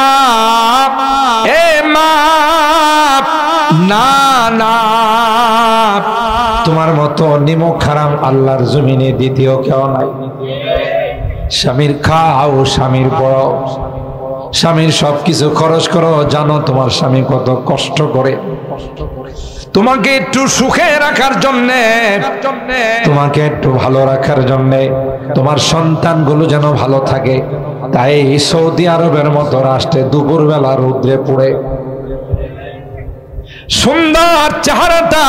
মা এ মা না না তোমার মতো নিমক হারাম আল্লাহর জমিনে দ্বিতীয় কেউ নাই। স্বামীর খাও, স্বামীর পড়াও, স্বামীর সবকিছু খরচ করো। জানো তোমার স্বামী কত কষ্ট করে তোমাকে একটু সুখে রাখার জন্যে, তোমাকে একটু ভালো রাখার জন্যে, তোমার সন্তানগুলো যেন ভালো থাকে। তাই সৌদি আরবের মতো রাষ্ট্রে দুপুরবেলা রৌদ্রে পড়ে সুন্দর চেহারাটা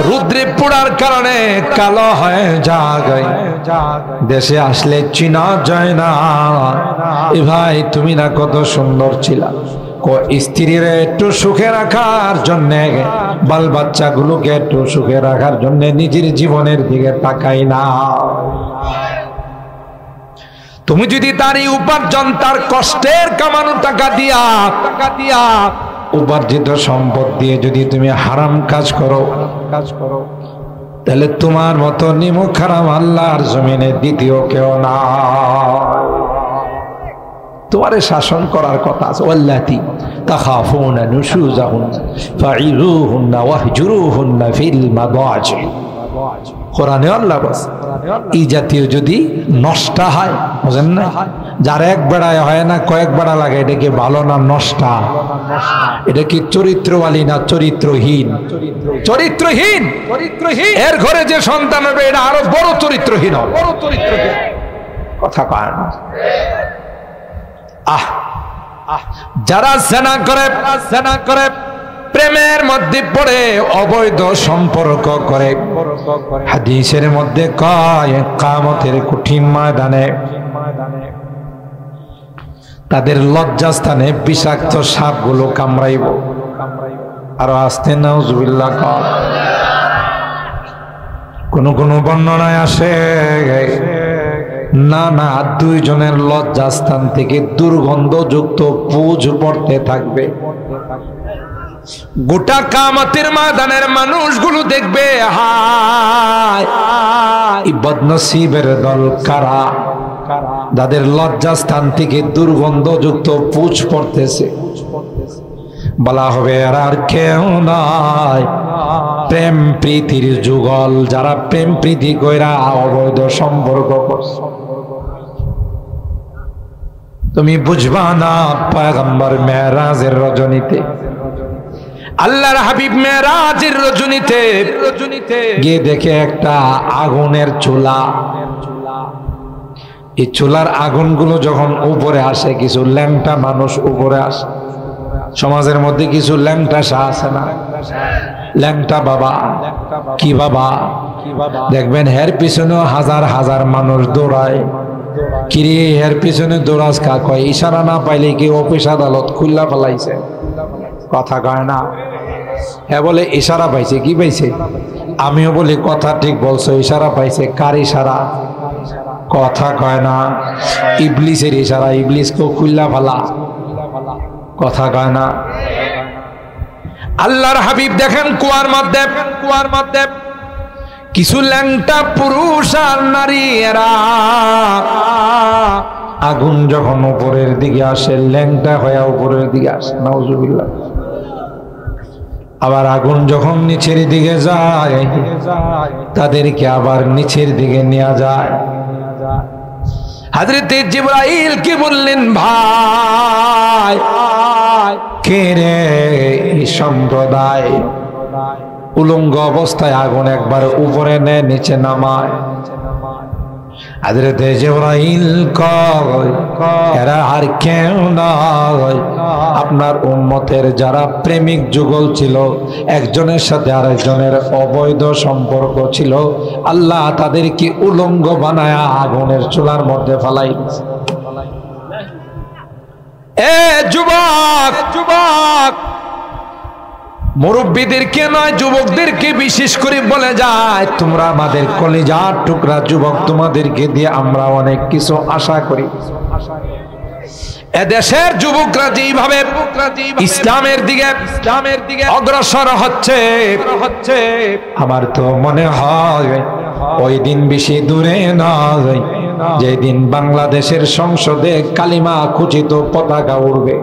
রৌদ্রে পড়ার কারণে কালো হয়ে যায়। দেশে আসলে চিনা যায় না। এ ভাই তুমি না কত সুন্দর ছিলা। স্ত্রীর একটু সুখে রাখার জন্য, বাল বাচ্চাগুলোকে একটু সুখে রাখার জন্য নিজের জীবনের দিকে তাকাই না। তুমি যদি তার এই উপার্জন, তার কষ্টের কামানো টাকা দিয়া উপার্জিত সম্পদ দিয়ে যদি তুমি হারাম কাজ করো, তাহলে তোমার মতো নিমক হারাম আল্লাহর জমিনে দ্বিতীয় কেউ না। তোমারে শাসন করার কথা আছে। ওয়াল্লাতি তাখাফুনা নুশুজাহুন্না ফাইরুহুন্না ওয়াহজুরুহুন্না ফিল মাদাজি। কোরআনে আল্লাহ বলে এই জাতীয় যদি নষ্টা হয়, বুঝেন না, যার এক বেড়ায় হয় না কয়েক বেড়া লাগে, এটা কি ভালো না নষ্টা? এটা কি চরিত্রবালী না চরিত্রহীন? চরিত্রহীন। এর ঘরে যে সন্তান হবে এটা আরো বড় চরিত্রহীন হবে। কথা কয় না। যারা জেনা করে প্রেমের মধ্যে পড়ে অবৈধ সম্পর্ক করে, হাদিসের মধ্যে কয় কিয়ামতের কঠিন ময়দানে তাদের লজ্জাস্থানে বিষাক্ত সাপগুলো কামড়াইব। আর আস্তে নাউজুবিল্লাহ। কোন কোন বর্ণনায় আসে না না দুইজনের লজ্জাস্থান থেকে দুর্গন্ধযুক্ত পুঁজ পড়তে থাকবে। গোটা কিয়ামতের ময়দানের মানুষগুলো দেখবে হায় এই বদনসিবের দল কারা, যাদের লজ্জাস্থান থেকে দুর্গন্ধযুক্ত পুঁজ পড়তেছে। বলা হবে এরা আর কেউ নয়, প্রেম প্রীতির যুগল, যারা প্রেম প্রীতি কইরা অবৈধ সম্পর্ক করছে। তুমি বুঝবা না, পয়গম্বর মেরাজের রজনীতে, আল্লাহর হাবিব মেরাজের রজনীতে গিয়ে দেখে একটা আগুনের চুলা। এই চুলার আগুনগুলো যখন উপরে আসে, কিছু ল্যাংটা মানুষ উপরে আসে। সমাজের মধ্যে কিছু ল্যাংটা শাহ আছে না, ল্যাংটা বাবা। কি বাবা? দেখবেন হের পিছনেও হাজার হাজার মানুষ দৌড়ায়। কিরে হের পিছনে দৌড়াস কা? কয় ইশারা না পাইলে কি অফিস আদালত খুল্লা ফেলাইছে। কথা কয় না। হ্যাঁ বলে ইশারা পাইছে। কি পাইছে? আমিও বলি কথা ঠিক বলছো, ইশারা পাইছে। কার ইশারা? কথা কয় না। ইবলিসের ইশারা, ইবলিসকে খুল্লা ফেলা। কথা কয় না। আল্লাহর হাবিব দেখেন কুয়ার মধ্যে কিছু ল্যাংটা পুরুষ আর নারী, এরা আগুন যখন উপরের দিকে আসে, ল্যাংটা হয়ে উপরের দিকে আসে, নাউজুবিল্লাহ। আবার আগুন যখন নিচের দিকে যায়, তাদেরকে আবার নিচের দিকে নিয়ে যায়। হযরত জিবরাইল কি বললেন, ভাই কে রে এই সম্প্রদায় উলঙ্গ অবস্থায় আগুন একবার উপরে নেয়, নিচে নামায়। হযরত জিবরাইল কয় এরা আর কেউ নয়, আপনার উম্মতের যারা প্রেমিক যুগল ছিল, একজনের সাথে আরেকজনের অবৈধ সম্পর্ক ছিল, আল্লাহ তাদেরকে উলঙ্গ বানায় আগুনের চুলার মধ্যে ফেলাই। এ যুবক, মুরব্বীদেরকে নয়, যুবকদেরকে বিশেষ করে বলে যায়, তোমরা আমাদের কলিজার টুকরা যুবক, তোমাদেরকে দিয়ে আমরা অনেক কিছু আশা করি। এদেশের যুবকরা যেভাবে ইসলামের দিকে অগ্রসর হচ্ছে, আমার তো মনে হয় ওই দিন বেশি দূরে নয়, যেদিন বাংলাদেশের সংসদে কালিমা খচিত পতাকা উড়বে।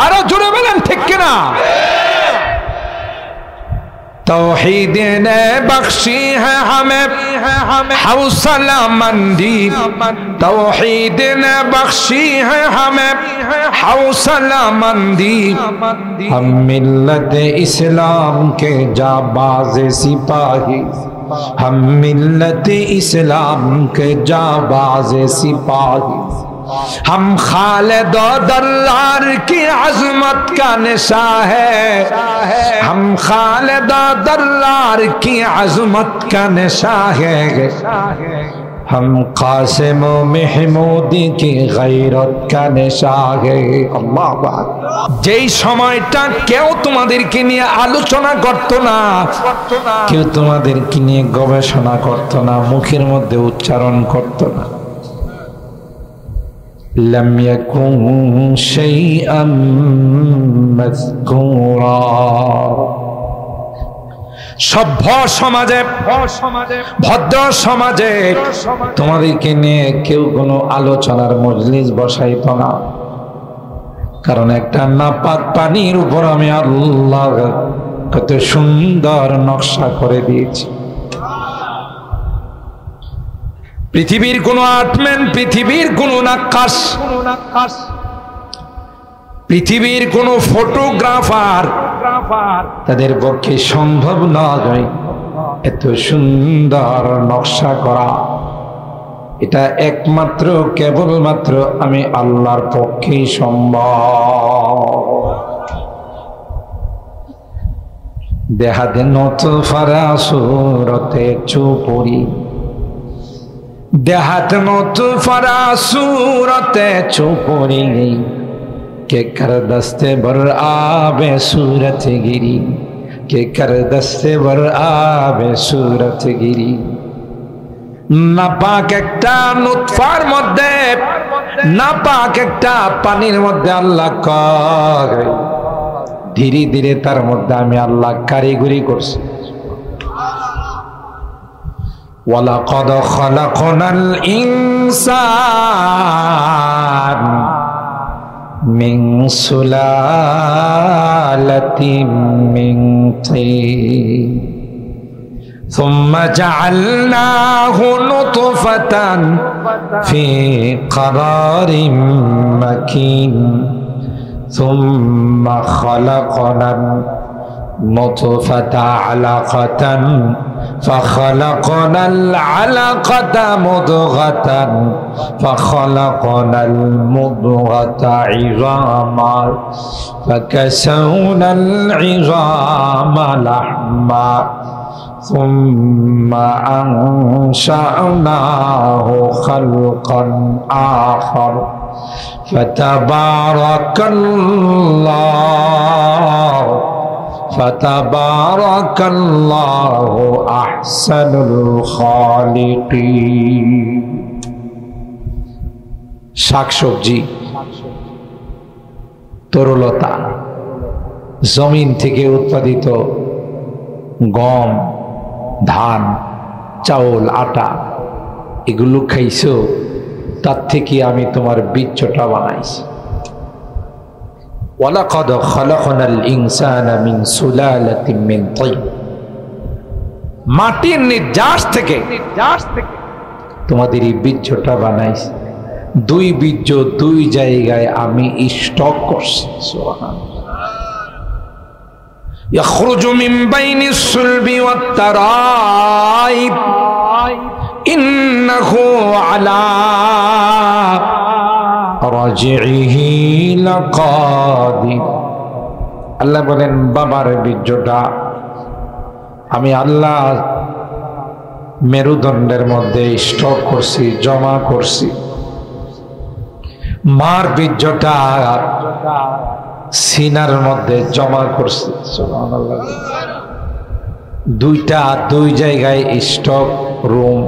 আরো জোরে বলেন ঠিক কিনা? तौहीद ने बख्शी है हमें हौसला मंदी, तौहीद ने बख्शी है हमें हौसला मंदी, हम मिल्लत इस्लाम के जाबाज सिपाही, हम मिल्लत इस्लाम के जाबाज सिपाही, हम खालिद दल्लार की अज़मत का निशा है, हम खालिद दल्लार की अज़मत का निशा है, हम कासिम महमूदी की गैरत का निशा है। अल्लाह बात যেই সময়টা কেউ তোমাদেরকে নিয়ে আলোচনা করতো না, কেউ তোমাদেরকে নিয়ে গবেষণা করতো না, মুখের মধ্যে উচ্চারণ করতো না, لم يكن شيئا مذكورا। সভ্য সমাজে, ভদ্র সমাজে তোমাদেরকে নিয়ে কেউ কোনো আলোচনার মজলিস বসাইতো না, কারণ একটা নাপাক পানির উপর আমি আল্লাহ কত সুন্দর নকশা করে দিয়েছি। পৃথিবীর কোন আর্টম্যান, পৃথিবীর কোন নাক্কাশ, পৃথিবীর কোন ফটোগ্রাফার তাদের পক্ষে সম্ভব নয় এত সুন্দর নকশা করা। এটা একমাত্র কেবলমাত্র আমি আল্লাহর পক্ষেই সম্ভব। দেহাতে নত ফারা সুরতে চুপড়ি, देहात नोत फरा सूरत चुपोरी गई के कर दस्ते बर आबे सूरत गिरी, के कर दस्ते बर आबे सूरत गिरी। नापाक एकटा नुतफार मध्य, नापाक एकटा पानिर मध्य आल्लाह करे धीरे धीरे तार मध्य आमी आल्लाह कारिगरी करছি। वलक़द खलक़नल इंसान मिन सुलालतिन मिन तीन थुम्मा जअलनाहु नुतफ़तन फ़ी क़रारिन मकीन थुम्मा खलक़नल نطفة علقة فخلقنا العلقة مضغة فخلقنا المضغة عظاما فكسونا العظام لحما ثم أنشأناه خلقا آخر فتبارك الله ফাতাবারাকাল্লাহু আহসানুল খালিকিন। শাকসবজি, তরলতা, জমিন থেকে উৎপাদিত গম, ধান, চাউল, আটা, এগুলো খাইছো, তার থেকে আমি তোমার বীজটা বানাইছি। ওয়ালাকাদ খালাকনাল ইনসানা মিন সুলালাতিন মিন তিন, মাটির নির্যাস থেকে তোমাদের এই বীজটা বানাইছি। দুই বীজ দুই জায়গায় আমি স্টক করছি। সুবহানাল্লাহ। ইয়াখরুজু মিন বাইনিস সুলবি ওয়াত তারাইব ইন্নাহু আলা রাজিহি লাকাদির। আল্লাহ বলেন বাবার বীজটা আমি আল্লাহ মেরুদণ্ডের মধ্যে স্টক করছি, জমা করছি। মার বীজটা সিনার মধ্যে জমা করছি। সুবহানাল্লাহ। দুইটা দুই জায়গায় স্টক রুম,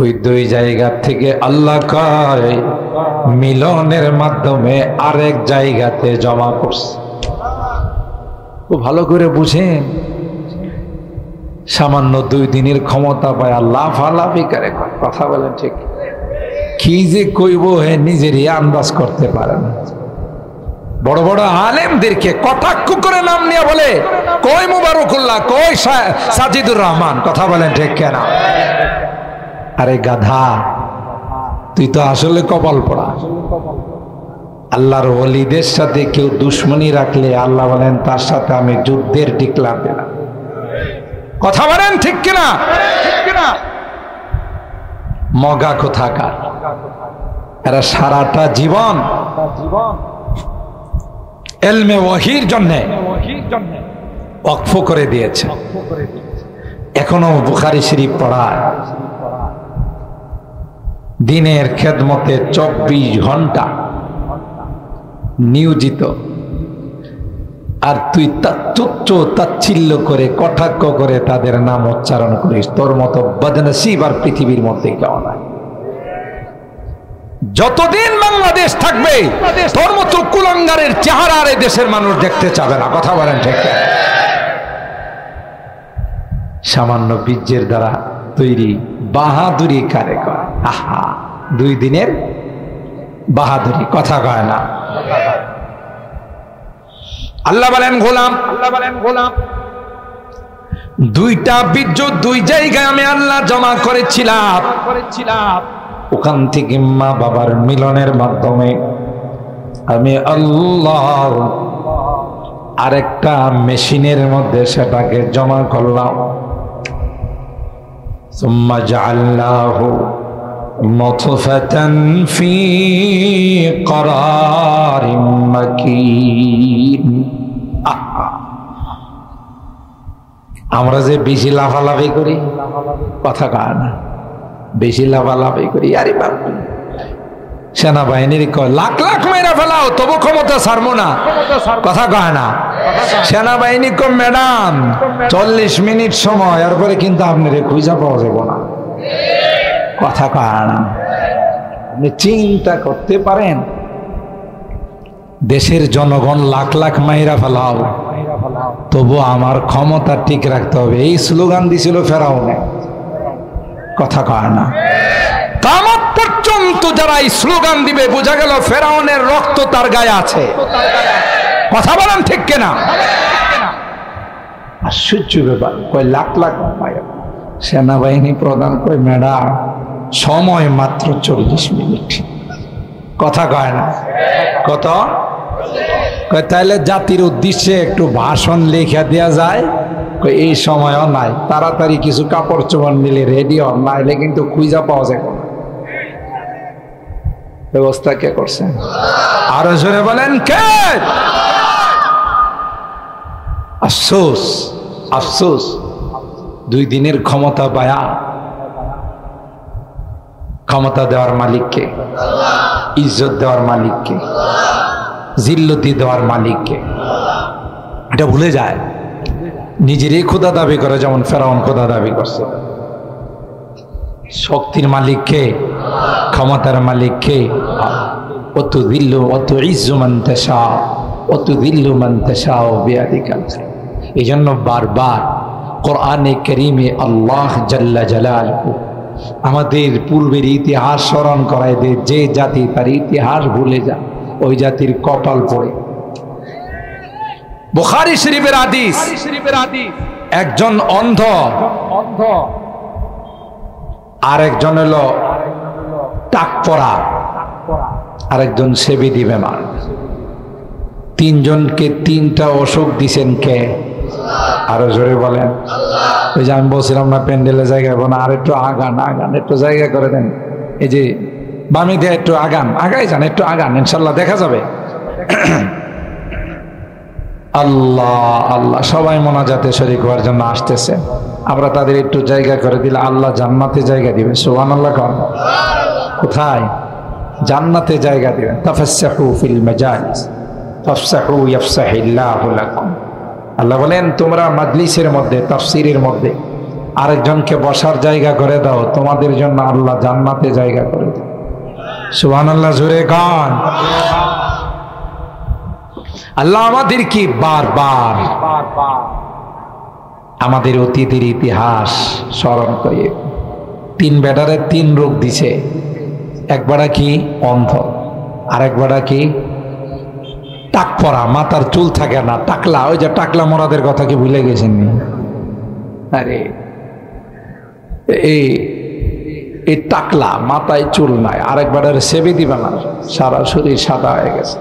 ওই দুই জায়গা থেকে আল্লাহ কয় মিলনের মাধ্যমে আরেক জায়গাতে জমা করছে। খুব ভালো করে বুঝেন, সামান্য 2 দিনের ক্ষমতা পায় আল্লাহ ফালাফি করে কথা বলেন ঠিক। কি যে কইব হে নিজেরই আন্দাজ করতে পারে না। বড় বড় আলেমদেরকে কটাক্ষ করে নাম নিয়ে বলে কই মুবারকুল্লাহ, কই সাজিদুর রহমান, কথা বলেন ঠিক কেনা? আরে গাধা, তুই তো আসলে কপাল পড়া। আল্লাহর ওলিদের সাথে কেউ দুশ্মনী রাখলে আল্লাহ বলেন তার সাথে আমি যুদ্ধের ডিক্লার দিলাম। কথা বলেন ঠিক কিনা? মগা কোথাকার, এরা সারাটা জীবন ইলমে ওয়াহির জন্য ওয়াকফ করে দিয়েছে। এখনো বুখারী শরীফ পড়ায়, দিনের খেদমতে 24 ঘন্টা নিয়োজিত। আর তুই তুচ্ছ তাচ্ছিল্য করে কটাক্ষ করে তাদের নাম উচ্চারণ করিস। তোর মতো বদনসিব আর পৃথিবীর মধ্যে কেউ নাই। যতদিন বাংলাদেশ থাকবে তোর মতো কুলাঙ্গারের চেহারা আর এই দেশের মানুষ দেখতে চাবে না। কথা বলেন ঠিক? সামান্য বীর্যের দ্বারা তৈরি বাহাদুরি কারে কয়? আহা, 2 দিনের বাহাদুরি, কথা কয় না। আল্লাহ বলেন গোলাম, 2টা বীর্য 2 জায়গায় আমি আল্লাহ জমা করেছিলাম। ওখান থেকে মা বাবার মিলনের মাধ্যমে আমি আল্লাহ আরেকটা মেশিনের মধ্যে সেটাকে জমা করলাম। সুম্মা জাআলনাহু নতফাতান ফি করারিম মাকিন। আমরা যে বেশি লাফালাফি করি, কথা কয় না, বেশি লাফালাফি করি। আরে বাপ, সেনাবাহিনীর কয় লাখ লাখ মেরা ফেলাও তবু ক্ষমতা ছাড়বো না, কথা কয় না। সেনাবাহিনী কয় ম্যাডাম 40 মিনিট সময়, এরপরে কিন্তু আপনার খুঁজা পাওয়া যাবো না, কথা কয় না। আপনি চিন্তা করতে পারেন, দেশের জনগণ লাখ লাখ মাইরা ফেলাও তবু আমার ক্ষমতা ঠিক রাখতে হবে। এই স্লোগান দিছিল ফেরাউনে, কথা কয় না। কিয়ামত পর্যন্ত যারা এই স্লোগান দিবে বোঝা গেল ফেরাউনের রক্ত তার গায়ে আছে, কথা বলেন ঠিক কিনা? আশ্চর্য ব্যাপার, কয় লাখ লাখ মাইরা। সেনাবাহিনী প্রধান কয় ম্যাডাম সময় মাত্র 40 মিনিট, কথা কয় না। কত? তাহলে জাতির উদ্দেশ্যে একটু ভাষণ লেখা দেওয়া যায়? এই সময়ও নাই, তাড়াতাড়ি কিছু কাপড় চোপড় নিলে রেডি হন, নাইলে কিন্তু খুঁজা পাওয়া যায় না। ব্যবস্থা কে করছেন? আরো জোরে বলেন কে? আফসোস, আফসোস, 2 দিনের ক্ষমতা পায়া, ক্ষমতা দেওয়ার মালিককে, ইজ্জত দেওয়ার মালিককে, জিল্লতি দেওয়ার মালিককে এটা ভুলে যায়। নিজেরই খোদা দাবি করে, যেমন ফেরাউন খোদা দাবি করছে। শক্তির মালিককে, ক্ষমতার মালিককে। অত দিল্লু অত ইজ্জু মান তাশা অত দিল্লু মান তাশা বিয়াদিকাল। এই জন্য বারবার কোরআনে কারীমে আল্লাহ জাল্লা জালালহু আমাদের পূর্বের ইতিহাস স্মরণ করায় দেয়। যে জাতি তার ইতিহাস ভুলে যায় ওই জাতির কপাল পড়ে। বুখারী শরীফের হাদিস, একজন অন্ধ আরেকজন হলো টাক পড়া, আরেকজন সেবিদি বেমার। 3 জনকে 3টা অসুখ দিছেন কে? আরো জোরে বলেন। ওই যে আমি বলছিলাম না প্যান্ডেলে জায়গা না, আর একটু আগান, আগান, একটু জায়গা করে দেন। এই যে বামে দিয়ে একটু আগান, আগাই যান, একটু আগান, ইনশাল্লাহ দেখা যাবে। আল্লাহ আল্লাহ, সবাই মোনাজাতে শরীক হওয়ার জন্য আসতেছে। আমরা তাদের একটু জায়গা করে দিলে আল্লাহ জান্নাতে জায়গা দিবে। সুবহানাল্লাহ কর। কোথায়? জান্নাতে জায়গা দিবেন। তাফাসসাহু ফিল মাজালিস তাফসাহু ইয়াফসাহিল্লাহু লাকুম। আল্লাহ বলেন তোমরা মাজলিসের মধ্যে, তাফসীরের মধ্যে আরেকজনকে বসার জায়গা করে দাও, তোমাদের জন্য আল্লাহ জান্নাতে জায়গা করে দেবে। সুবহানাল্লাহ জোরে গান। আল্লাহ আমাদের কি বারবার আমাদের অতীতের ইতিহাস স্মরণ করি। 3 বেটারে 3 রোগ দিছে। একবারা কি অন্ধ, আরেকবারা কি টাক পরা, মাথার চুল থাকে না, টাকলা। ওই যে টাকলা মরাদের কথা কি ভুলে গেছেন? আরে এই টাকলা, মাথায় চুল নাই। আরেকবার সেবে দিবে না, সারা শরীর সাদা হয়ে গেছে।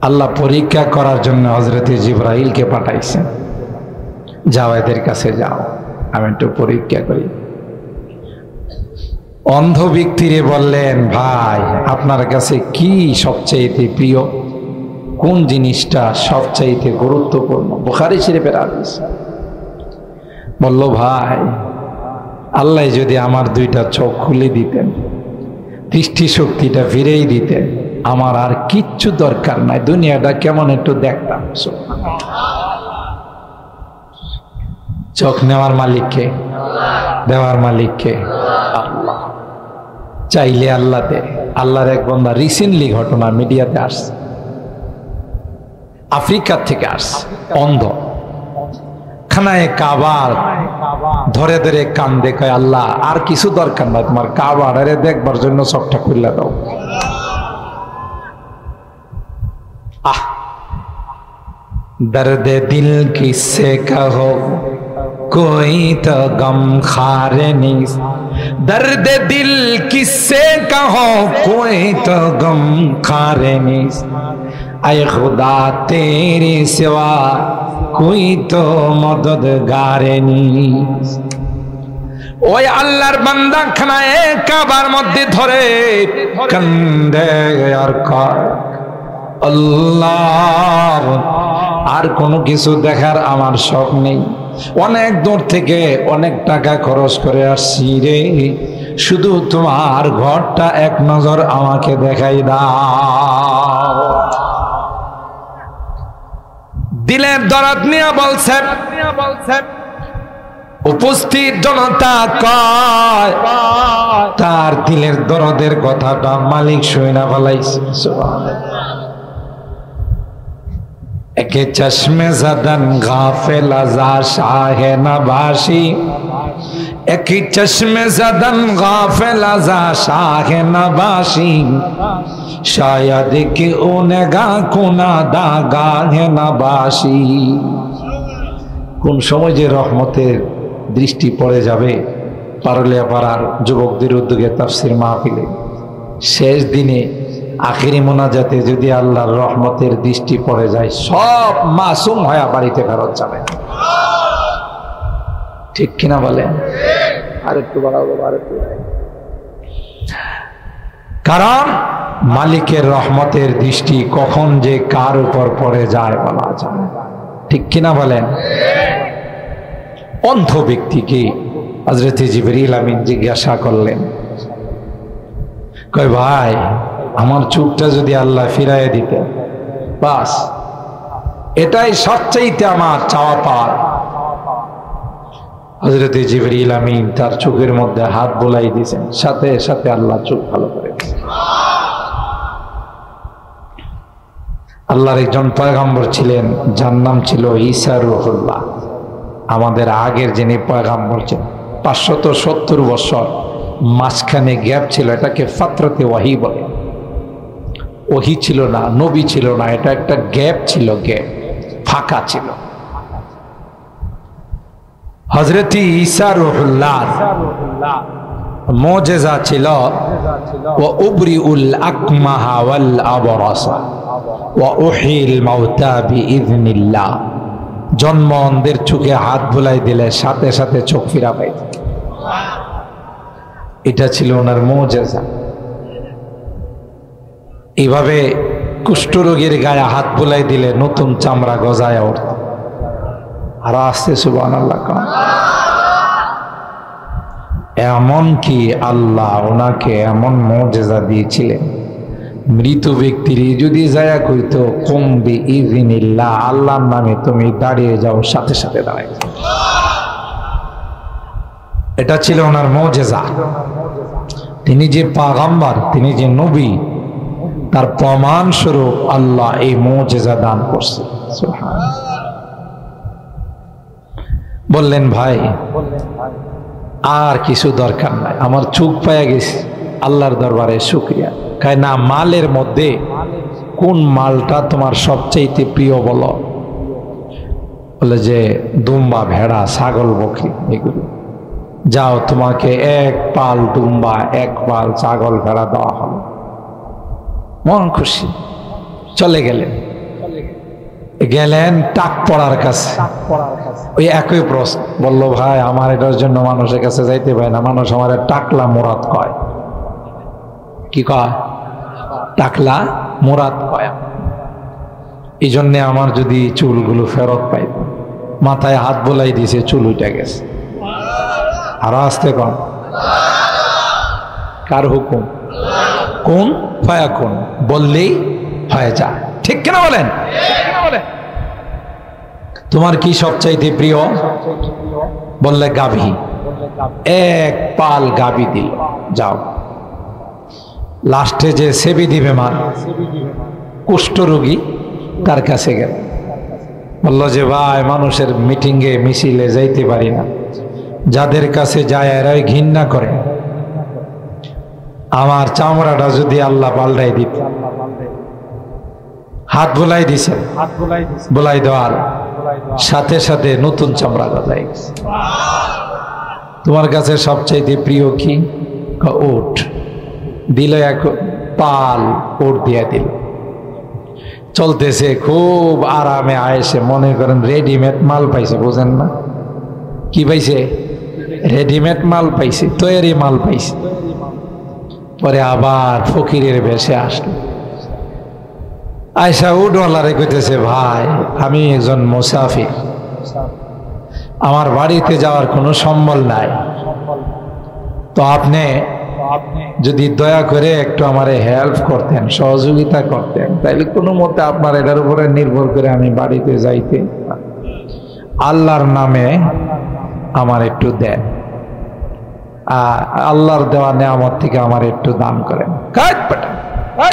আল্লাহ পরীক্ষা করার জন্য হযরত জিবরাইলকে পাঠাইছেন, যাও এদের কাছে যাও, আমি একটু পরীক্ষা করি। অন্ধ ব্যক্তিরে বললেন, ভাই আপনার কাছে কি সবচাইতে প্রিয়, কোন জিনিসটা সবচাইতে গুরুত্বপূর্ণ? বুখারী শরীফের হাদিস। বলল, ভাই আল্লাহ যদি আমার 2টা চোখ খুলে দিতেন, দৃষ্টি শক্তিটা ফিরেই দিতেন, আমার আর কিচ্ছু দরকার নাই, দুনিয়াটা কেমন একটু দেখতাম। চোখ নেওয়ার মালিককে, দেওয়ার মালিককে আল্লাহ। চাইলে আল্লাহ দেয়। আল্লাহর এক বান্দা রিসেন্টলি ঘটনা মিডিয়াতে আসছে, আফ্রিকা থেকে আসছে, অন্ধ, খানায় কাবার ধরে ধরে কান্দে, কয় আল্লাহ আর কিছু দরকার না, তোমার কাবার দেখবার জন্য চোখটা খুলে দাও। আহ, দর্দে দিল কিসে কহো कोई तो गम खारे नहीं, दर्द दिल किससे कहो कोई तो गम खारे नहीं, आए खुदा तेरे सिवा कोई तो मददगारे नहीं। ওই আল্লাহর বান্দা খানায় কাবার মধ্যে ধরে কান্দে আর কয়, আল্লাহ আর কোনো কিছু দেখার আমার শখ নেই, অনেক দূর থেকে অনেক টাকা খরচ করে আসছি রে, শুধু তোমার ঘরটা এক নজর আমাকে দেখাই দাও। দিলের দরদ নিয়ে বলছে, উপস্থিত জনতা কয় তার দিলের দরদের কথাটা মালিক শুনে ফেলাইছে। একে চশমে জদন গাফিল আজা শাহে নবাসি, একে চশমে জদন গাফিল আজা শাহে নবাসি, শায়দ কি উনগা কুনা দাগা হে নবাসি। কোন সময় যে রহমতের দৃষ্টি পড়ে যাবে, পারুলিয়া পাড়ার যুবকদের উদ্যোগে তাফসীর মাহফিলে শেষ দিনে আখিরি মোনাজাতে যদি আল্লাহর রহমতের দৃষ্টি পড়ে যায়, সব মাসুম হয়ে বাড়িতে ফেরত যাবে। ঠিক কিনা বলেন? আরেকটু বাড়াবো, আরেকটু। কারণ মালিকের রহমতের দৃষ্টি কখন যে কার উপর পড়ে যায় বলা যায়। ঠিক কিনা বলেন? অন্ধ ব্যক্তিকে হযরত জিবরিল আমিন জিজ্ঞাসা করলেন, কয় ভাই আমার চোখটা যদি আল্লাহ ফিরাইয়া দিতেন, বাস এটাই সবচাইতে আমার চাওয়া পাওয়ার। হযরত জিবরিল আমিন তার চোখের মধ্যে হাত বুলাই দিয়েছেন, সাথে সাথে আল্লাহ চোখ ভালো করে দিয়েছেন। আল্লাহর একজন পয়গম্বর ছিলেন, যার নাম ছিল ঈসা রূহুল্লাহ। আমাদের আগের যিনি পয়গম্বর ছিলেন, 570 বছর মাঝখানে গ্যাপ ছিল, এটাকে ফাতরাতে ওয়াহি বলে। ওহি ছিল না, নবী ছিল না, এটা একটা গ্যাপ ছিল, গ্যাপ, ফাঁকা ছিল। হযরত ঈসা রূহুল্লাহ মুজিজা ছিল, ওয়া উবরিউল আকমাহা ওয়াল আবরাসা ওয়া উহিল মাউতা বিইذনিল্লাহ। জন্ম অন্ধের চোখে হাত বুলাই দিলে সাথে সাথে চোখ ফিরা পাইত। এটা ছিল ওনার মুজিজা। এইভাবে কুষ্ঠরোগীর গায়ে হাত বুলাই দিলে নতুন চামড়া গজায় উঠত। আর আসছে সুবহানাল্লাহ। এমন কি আল্লাহ ওনাকে এমন মুজিজা দিয়েছিলেন, মৃত ব্যক্তির যদি যায়া কইতো কুম বিইذনিল্লাহ, আল্লাহর নামে তুমি দাঁড়িয়ে যাও, সাথে সাথে দাঁড়ায়। এটা ছিল ওনার মুজিজা। তিনি যে পয়গম্বর, তিনি যে নবী, তার প্রমাণ স্বরূপ আল্লাহ এই মুজিজা দান করছে। সুবহানাল্লাহ। বললেন ভাই আর কিছু দরকার নাই, আমার চোখ পায়া গেছি, আল্লাহর দরবারে শুকরিয়া। কায় না, মালের মধ্যে কোন মালটা তোমার সবচেয়ে প্রিয় বলো? বলে যে দুম্বা, ভেড়া, ছাগল, বকরি এগুলো। যাও, তোমাকে এক পাল দুম্বা, এক পাল ছাগল, ভেড়া দেওয়া হলো। মন খুশি, চলে গেলেন। গেলেন টাক পড়ার কাছে, ওই একই প্রশ্ন। বললো ভাই আমার এটার জন্য মানুষের কাছে যাইতে পারে না, মানুষ আমার টাকলা মুরাদ কয়। কি কয়? টাকলা মুরাদ কয়। এই জন্যে আমার যদি চুলগুলো ফেরত পাইত, মাথায় হাত বোলাই দিছে, চুল উঠে গেছে। আরো আসতে কম। কার হুকুম? কোন ফায়া কোন, বললেই হয়ে যায়। ঠিক কেনা বলেন? তোমার কি সবচাইতে প্রিয়? বললে গাভী। এক পাল গাভী দিল। যাও, লাস্টে যে সেবি দিবে মা, কুষ্ঠরোগী, তার কাছে গেল। বললো যে ভাই মানুষের মিটিংয়ে মিছিলে যাইতে পারি না, যাদের কাছে যায় এরাই ঘৃণা করে, আমার চামড়াটা যদি আল্লাহ পাল্টাই দিত। হাত বোলাই দিছে, বোলাই দেওয়ার সাথে সাথে নতুন চামড়া গজাই গেছে। তোমার কাছে সবচাইতে প্রিয় কি? উট। দিল এক পাল, উট দিয়া দিল। চলতেছে খুব আরামে আয়েসে, মনে করেন রেডিমেড মাল পাইছে। বুঝেন না কি পাইছে? রেডিমেড মাল পাইছে, তৈরি মাল পাইছে। পরে আবার ফকিরের বেশে আসলো। আয়সা উটওয়ালারে কইতেছে ভাই আমি একজন মুসাফির, আমার বাড়িতে যাওয়ার কোনো সম্বল নাই, তো আপনি যদি দয়া করে একটু আমারে হেল্প করতেন, সহযোগিতা করতেন, তাইলে কোনো মতে আপনার এটার উপরে নির্ভর করে আমি বাড়িতে যাইতে, আল্লাহর নামে আমার একটু দেন, আল্লাহর দেওয়া নেয়ামত থেকে আমার একটু দান করেন।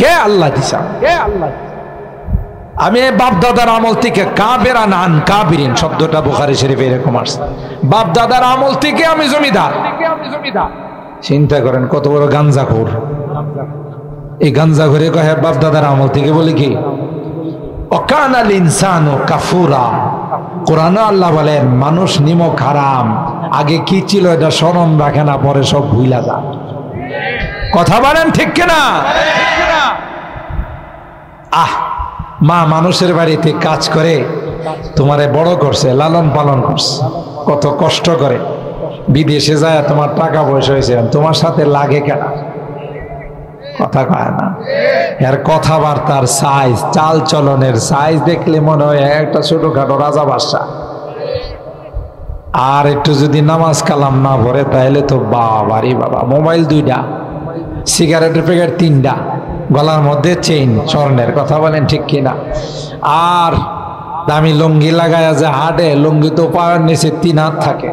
কে আল্লাহ দিছা? আমি বাপ দাদার আমল থেকে কাবেরা নান কাবিরিন শব্দটা বুখারী শরীফে এরকম আসছে। বাপ দাদার আমল থেকে আমি জমিদার। চিন্তা করেন কত বড় গাঞ্জাখোর। এই গাঞ্জাখোরে কহে বাপ দাদার আমল থেকে, বলে কি অকানাল ইনসানু কাফুরা। কোরআনে আল্লাহ বলেন মানুষ নিমক হারাম, আগে কি ছিল এটা স্মরণ রাখে না, পরে সব ভুইলা যায়। কথা বলেন ঠিক কিনা? মা মানুষের বাড়িতে কাজ করে তোমারে বড় করছে, লালন পালন করছে, কত কষ্ট করে, বিদেশে যায় তোমার টাকা পয়সা হয়েছে, তোমার সাথে লাগে কেন? কথা কয় না। এর কথাবার্তার সাইজ, চাল চলনের সাইজ দেখলে মনে হয় একটা ছোটখাটো রাজা বাদশা। আর একটু যদি নামাজ কালাম না পড়ে তাহলে তো বাবারি বাবা। মোবাইল 2টা, সিগারেটের প্যাকেট 3টা, গলার মধ্যে চেইন স্বর্ণের। কথা বলেন ঠিক কিনা? আর দামি লুঙ্গি লাগায়া যে হাঁটে, লুঙ্গি তো পায়ের নিচে 3 হাত থাকে,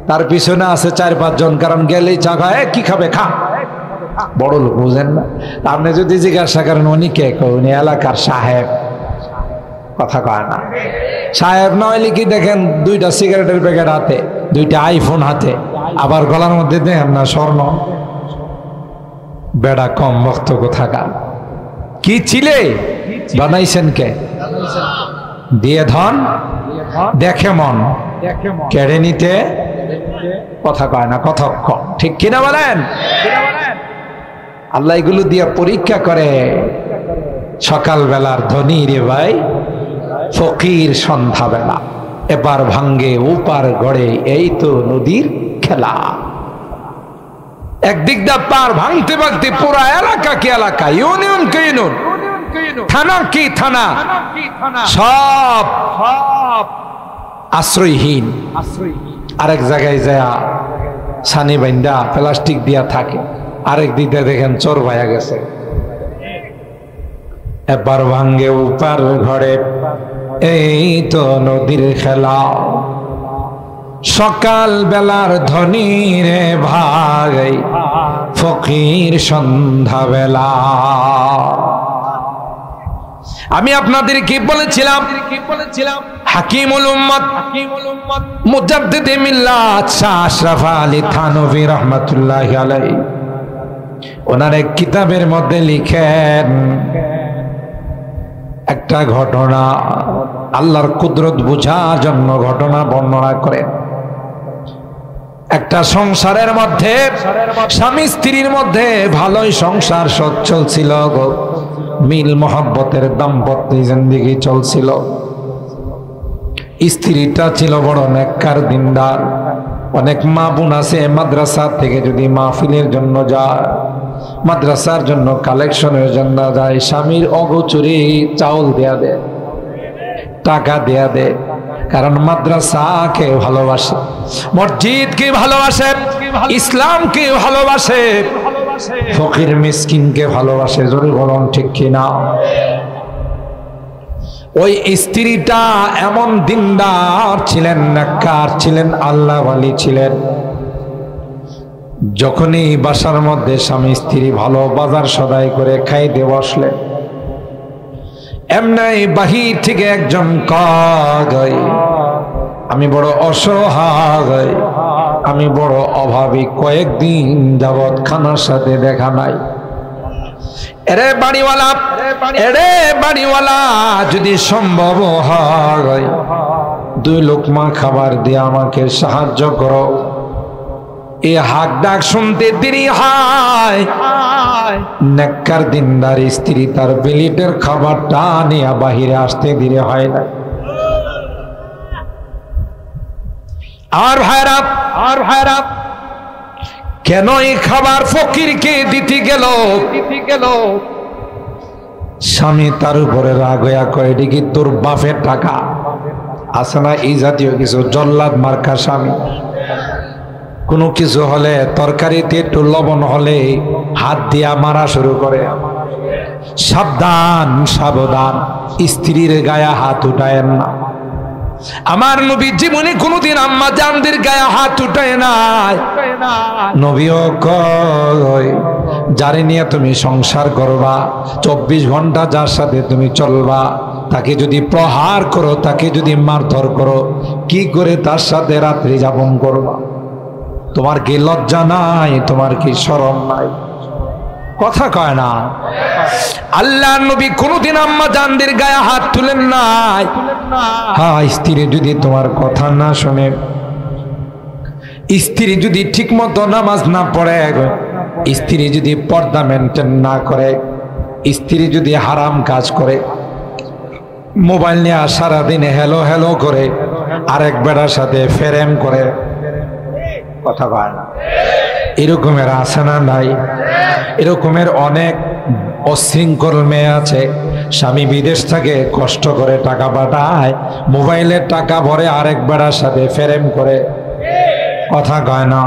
তার পিছনে আছে 4-5 জন, কারণ গেলেই চা খায়, কি খাবে খা। বড় লোক, বুঝেন না? আপনি যদি জিজ্ঞাসা করেন উনি কে, উনি এলাকার সাহেব। কথা কয় না। সাহেব না হইলে কি দেখেন 2টা সিগারেটের প্যাকেট হাতে, 2টা আইফোন হাতে, আবার গলার মধ্যে দেখেন না স্বর্ণ। বেড়া কম বক্ত কোথাকার। কি ছিলে বানাইছেন কে? দিয়ে ধন দেখে মন, কেড়ে নিতে কথা কয় না, কতক্ষণ। ঠিক কিনা বলেন? আল্লাহ এগুলো দিয়ে পরীক্ষা করে। সকালবেলার ধনী রে ভাই, ফকির সন্ধ্যাবেলা, এবার ভাঙ্গে ওপার গড়ে, এই তো নদীর খেলা। একদিক দা পার ভাঙতে ভাঙতে পুরা এলাকা কি এলাকা, ইউনিয়ন কে ইউনিয়ন, থানা কি থানা, সব আশ্রয়হীন। আরেক জায়গায় যায় সানি বাইন্দা প্লাস্টিক দিয়া থাকে, আরেক দিকে দেখেন চোর ভাইয়া গেছে। এবার ভাঙ্গে উপার ঘরে, এই তো নদীর খেলা। সকাল বেলার ধনী রে ভাই, ফকির সন্ধ্যা বেলা। আমি আপনাদেরকে বলেছিলাম হাকিমুল উম্মত মুজাদ্দিদে মিল্লাত শাহ আশরাফ আলী থানভী রাহমাতুল্লাহি আলাইহি ওনার এক কিতাবের মধ্যে লিখেন একটা ঘটনা, আল্লাহর কুদরত বোঝার জন্য ঘটনা বর্ণনা করেন। একটা সংসারের মধ্যে স্বামী স্ত্রীর মধ্যে ভালোই সংসার সচ্ছল ছিল, মিল মহব্বতের দাম্পত্য জিন্দেগি চলছিল। স্ত্রীটা ছিল বড় নেককার দিনদার। অনেক মা বোন আছে মাদ্রাসা থেকে যদি মাহফিলের জন্য যায়, মাদ্রাসার জন্য কালেকশনের জন্য যায়, স্বামীর অগোচরে চাউল দেয়া দেয়, টাকা দেয়া দেয়, কারণ মাদ্রাসাকে ভালোবাসে, মসজিদকে ভালোবাসে, ইসলামকে ভালোবাসে, ফকির মিসকিনকে ভালোবাসে। জোরে বলুন ঠিক কিনা? ওই স্ত্রীটা এমন দিনদার ছিলেন, নেককার ছিলেন, আল্লাহওয়ালি ছিলেন। যখনই বাসার মধ্যে স্বামী স্ত্রী ভালো বাজার সদাই করে খাইতে বসলেন, এমনি বাহির থেকে একজন কয়, আমি বড় অসহায়, আমি বড় অভাবী, কয়েকদিন যাবৎ খানার সাথে দেখা নাই। এরে বাড়িওয়ালা, যদি সম্ভব হয় 2 লোকমা খাবার দিয়ে আমাকে সাহায্য করো। এই হাক ডাক শুনতে দেরি হয়, নেককার দিনদার স্ত্রী তার প্লেটের খাবারটা নিয়ে বাহিরে আসতে দেরি হয় না। আর ভাইরা কেন এই খাবার ফকিরকে দিতে গেল? স্বামী তার উপরে রাগ হইয়া কয়, এটি কি তোর বাপের টাকা? আছে না এই জাতীয় কিছু জল্লাদ মার্কা স্বামী। কোনো কিছু হলে, তরকারিতে একটু লবণ হলে হাত দিয়া মারা শুরু করে। সাবধান, সাবধান, স্ত্রীর গায়ে হাত উঠায়েন না। আমার নবী জীবনে কোনোদিন আম্মা জানদের গায়ে হাত উঠায় নাই। নবীও কয়, যারে নিয়ে তুমি সংসার করবা, 24 ঘন্টা যার সাথে তুমি চলবা, তাকে যদি প্রহার করো, তাকে যদি মারধর করো, কি করে তার সাথে রাত্রি যাপন করবা? তোমার কি লজ্জা নাই? তোমার কি শরম নাই? কথা কয় না। আল্লাহ নবী কোনদিন আম্মা জানদের গায়ে হাত তুলেন নাই। হ্যাঁ, স্ত্রী যদি তোমার কথা না শুনে, স্ত্রী যদি ঠিক মতো নামাজ না পড়ে, স্ত্রী যদি পর্দা মেনটেন না করে, স্ত্রী যদি হারাম কাজ করে, মোবাইল নিয়ে সারাদিন হেলো হেলো করে, আরেক বেড়ার সাথে ফেরেম করে, কথা কয় না। এরকমের আছে না নাই? এরকমের অনেক অশৃঙ্খল মেয়ে আছে, স্বামী বিদেশ থেকে কষ্ট করে টাকা পাঠায়, মোবাইলের টাকা ভরে আরেক বেড়ার সাথে ফেরেম করে, কথা কয় না।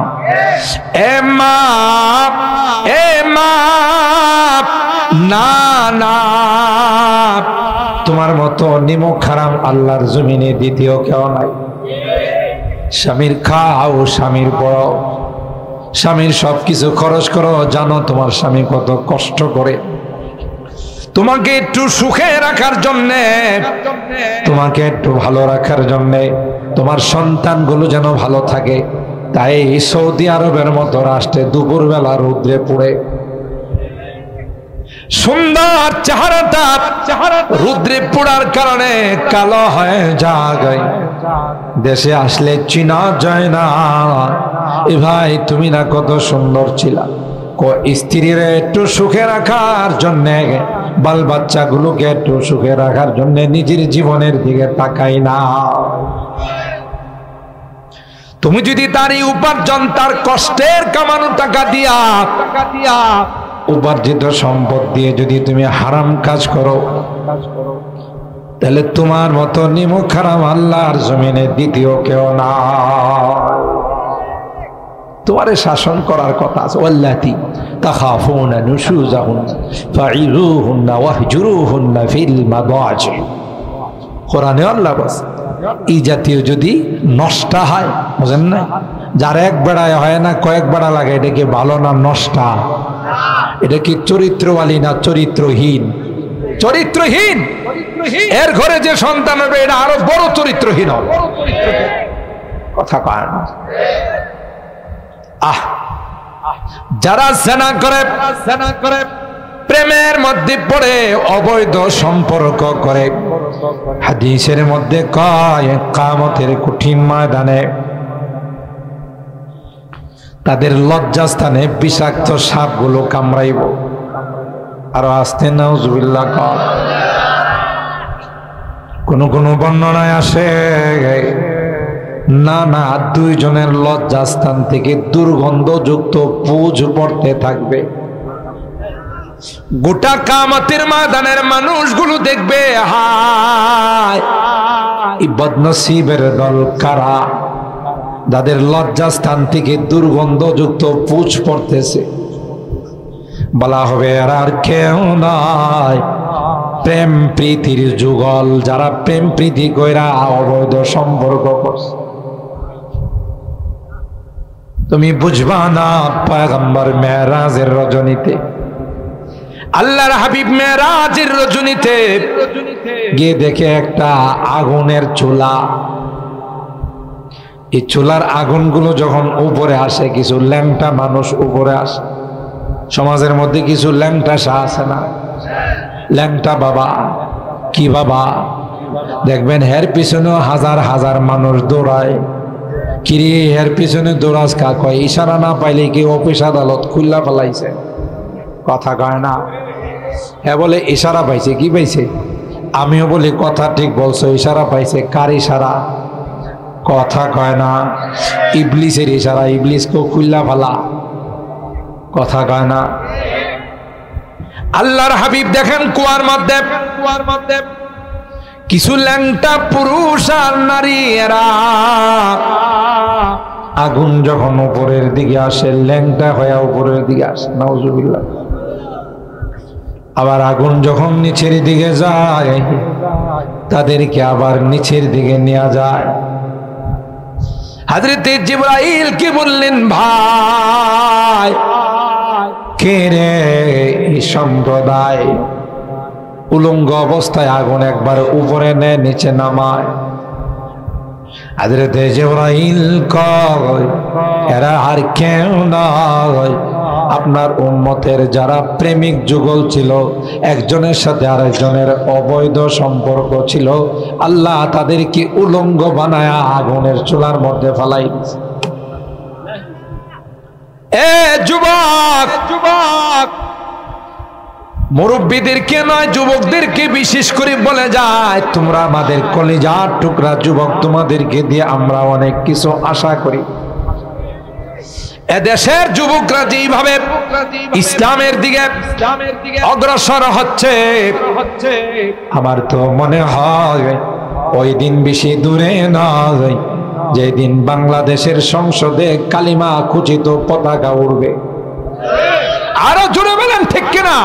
না, তোমার মতো নিমক হারাম আল্লাহর জমিনে দ্বিতীয় কেউ নাই। স্বামীর খাও, স্বামীর পড়াও, স্বামীর সবকিছু খরচ করো। জানো তোমার স্বামী কত কষ্ট করে তোমাকে একটু সুখে রাখার জন্যে, তোমাকে একটু ভালো রাখার জন্যে, তোমার সন্তানগুলো যেন ভালো থাকে। তাই সৌদি আরবের মতো রাষ্ট্রে দুপুরবেলা রৌদ্রে পড়ে সুন্দর চেহারাটা রৌদ্রে পড়ার কারণে কালো হয়ে যায়। দেশে আসলে চিনা যায় না। এ ভাই, তুমি না কত সুন্দর ছিলা। স্ত্রীর একটু সুখে রাখার জন্যে, বাল বাচ্চাগুলোকে একটু সুখে রাখার জন্যে নিজের জীবনের দিকে তাকাই না। তুমি যদি তার এই উপার্জন, তার কষ্টের কামানো টাকা দিয়া, উপার্জিত সম্পদ দিয়ে যদি তুমি হারাম কাজ করো, তাহলে তোমার মতো নিমক হারাম আল্লাহর জমিনে দ্বিতীয় কেউ না। তোমারে শাসন করার কথা আছে। ওয়াল্লাতি তাখাফুনা নুশুজাহুন্না ফাইরুহুন্না ওয়াহজুরুহুন্না ফিল মাদাজি। কোরআনে আল্লাহ বলেন, এই জাতীয় যদি নষ্টা হয়, বুঝেন না, যার এক বেড়ায় হয় না, কয়েক বেড়া লাগে, এটা কি ভালো না নষ্টা? এটা কি চরিত্রবালী না চরিত্রহীন? চরিত্রহীন। এর ঘরে যে সন্তান হবে এটা আরো বড় চরিত্রহীন হবে। কথা কয় না। যারা জিনা করে প্রেমের মধ্যে পড়ে অবৈধ সম্পর্ক করে, হাদিসের মধ্যে কয় কিয়ামতের কঠিন ময়দানে তাদের লজ্জাস্থানে বিষাক্ত সাপগুলো কামড়াইব। আর আস্তে নাউজুবিল্লাহ। কোন কোন বর্ণনায় আসে না দুইজনের লজ্জাস্থান থেকে দুর্গন্ধযুক্ত পুঁজ পড়তে থাকবে। গোটা কিয়ামতের ময়দানের মানুষগুলো দেখবে, হায় এই বদনসিবের দল কারা, যাদের লজ্জাস্থান থেকে দুর্গন্ধযুক্ত পুঁজ পড়তেছে। বলা হবে এরা আর কেউ নয়, প্রেম প্রীতির যুগল, যারা প্রেম প্রীতি কইরা অবৈধ সম্পর্ক করছে। তুমি বুঝবা না, পয়গম্বর মেরাজের রজনীতে, আল্লাহর হাবিব মেরাজের রজনীতে গিয়ে দেখে একটা আগুনের চুলা। এই চুলার আগুনগুলো যখন উপরে আসে, কিছু ল্যাংটা মানুষ উপরে আসে। সমাজের মধ্যে কিছু ল্যাংটা শাহ আছে না, ল্যাংটা বাবা। কি বাবা? দেখবেন এর পিছনেও হাজার হাজার মানুষ দৌড়ায়। কিরে এর পিছনে দৌড়াস কা? কয় ইশারা না পাইলে কি অফিস আদালত খুল্লা ফেলাইছে। কথা কয় না। হ্যাঁ বলে ইশারা পাইছে। কি পাইছে? আমিও বলি কথা ঠিক বলছো, ইশারা পাইছে। কার ইশারা? কথা কয় না। ইবলিসের ইশারা, ইবলিসকে খুল্লা ফেলা। কথা কয় না। আল্লাহর হাবিব দেখেন কুয়ার মধ্যে কিছু ল্যাংটা পুরুষ আর নারী, এরা আগুন যখন উপরের দিকে আসে, ল্যাংটা হয়ে উপরের দিকে আসে, নাউজুবিল্লাহ। আবার আগুন যখন নিচের দিকে যায়, তাদেরকে আবার নিচের দিকে নিয়ে যায়। হযরত জিবরাইল কি বললেন, ভাই কে রে এই সম্প্রদায় উলঙ্গ অবস্থায় আগুন একবার উপরে নেয়, নিচে নামায়। হযরত জিবরাইল কয় এরা আর কেউ নয়, আপনার উম্মতের যারা প্রেমিক যুগল ছিল, একজনের সাথে আরেকজনের অবৈধ সম্পর্ক ছিল, আল্লাহ তাদেরকে উলঙ্গ বানায় আগুনের চুলার মধ্যে ফেলাই দিয়েছে। এ যুবক, মুরব্বীদেরকে নয়, যুবকদেরকে বিশেষ করে বলে যায়, তোমরা আমাদের কলিজার টুকরা যুবক, তোমাদেরকে দিয়ে আমরা অনেক কিছু আশা করি। এদেশের যুবকরা যেভাবে ইসলামের দিকে অগ্রসর হচ্ছে, আমার তো মনে হয় ওই দিন বেশি দূরে নয় যেদিন বাংলাদেশের সংসদে কালিমা খচিত পতাকা উড়বে। আরো জোরে বলেন ঠিক কিনা?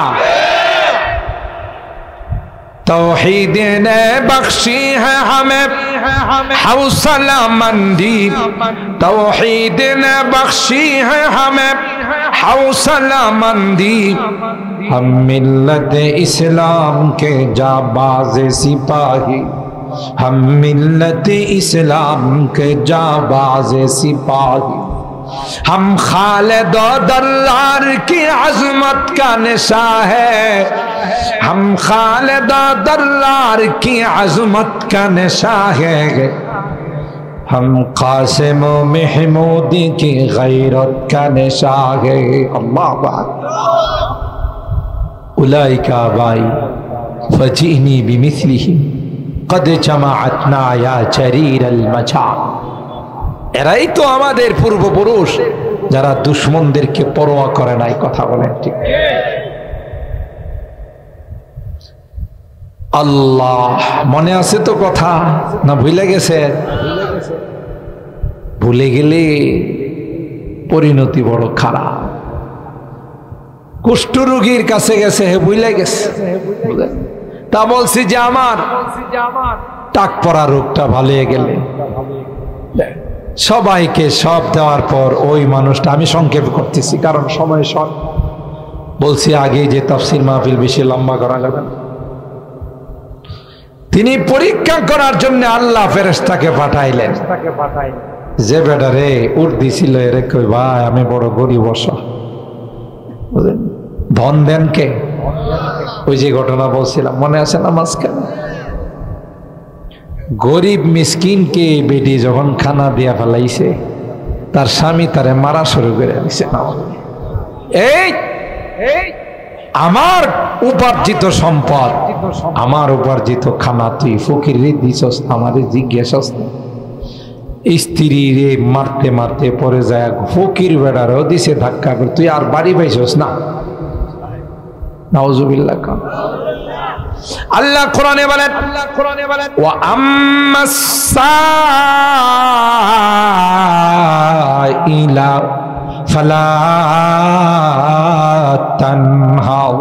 तौहीद ने बख्शी है हमें हौसला मंदी, तौहीद ने बख्शी है हमें हौसला मंदी, हम मिल्लत इस्लाम के जाबाज सिपाही, हम मिल्लत इस्लाम के जाबाज सिपाही, हम खालिद दल्लार की अज़मत का निशा है, हम खालिद दल्लार की अज़मत का निशा है, हम कासिम महमूदी की गैरत का निशा है। अल्लाह उलाइका बाई फजीनी बिमिस्लिही कद जमाअतना या चरीर अल मचा। এরাই তো আমাদের পূর্বপুরুষ, যারা দুশমনদেরকে পরোয়া করে নাই। কথা বলেন ঠিক? আল্লাহ মনে আছে তো কথা, না ভুলে গেছে? ভুলে গেলে পরিণতি বড় খারাপ। কুষ্ঠরোগীর কাছে গেছে, হে ভুলে গেছে। তা বলছি যে আমার টাক পড়া রোগটা ভালো হয়ে গেলে, সবাইকে সব দেওয়ার পর ওই মানুষটা, আমি সংক্ষেপ করতেছি কারণ সময় শর্ট, বলছি আগে যে তাফসীর মাহফিল বেশি লম্বা করা যাবে না। তিনি পরীক্ষা করার জন্য আল্লাহ ফেরেশতাকে পাঠাইলেন। যে বেটা রে উঠ দিছিল এরে কই ভাই আমি বড় গরিব ধন দেন কে? ওই যে ঘটনা বলছিলাম মনে আছে না মাঝখানে, গরিব মিসকিনকে বেটি যখন খানা দিয়া ফেলাইছে তার স্বামী তারে মারা শুরু করে দিছে। এই আমার উপার্জিত সম্পদ, আমার উপার্জিত খানা তুই ফকির রে দিছস, আমারে জিজ্ঞাসা স্ত্রী রে মারতে মারতে পরে যায় ফকির বেড়ারও দিছে ধাক্কা করে, তুই আর বাড়ি পাইছস না। নাউজুবিল্লাহ। আল্লাহ কোরআনে বলেন ওয়া আম্মাস সাইলা ফালা তানহাউ।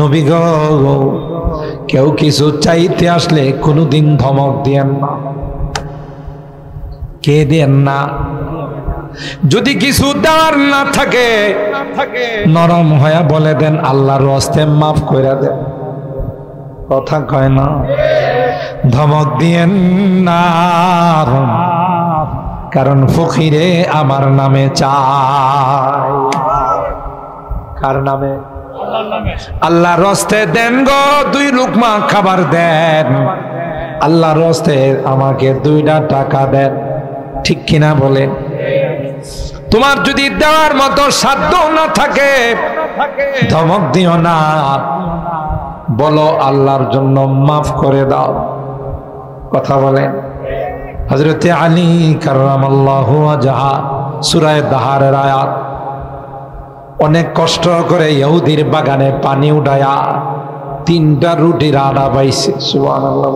নবী গো, কেউ কিছু চাইতে আসলে কোনোদিন ধমক দিয়েন না। কে দেন না? যদি কিছু দেওয়ার না থাকে নরম হয়ে বলে দেন আল্লাহর রাস্তে মাফ করে দেন। কথা কয় না, ধমক দিয়েন না, কারণ ফকিরে আমার নামে চায়। কার নামে? আল্লাহর রাস্তে দেন গো, 2 লুকমা খাবার দেন। আল্লাহর রাস্তে আমাকে 2টা টাকা দেন। ঠিক কিনা বলেন? তোমার যদি দেওয়ার মতো সাধ্য না থাকে ধমক দিও না, বলো আল্লাহর জন্য মাফ করে দাও। কথা বলেন। হযরত আলী কাররামাল্লাহু ওয়াজহা সূরা দাহারের আয়াত, অনেক কষ্ট করে ইহুদির বাগানে পানি উঠায়া 3টা রুটির আটা পাইছে। সুবহানাল্লাহ।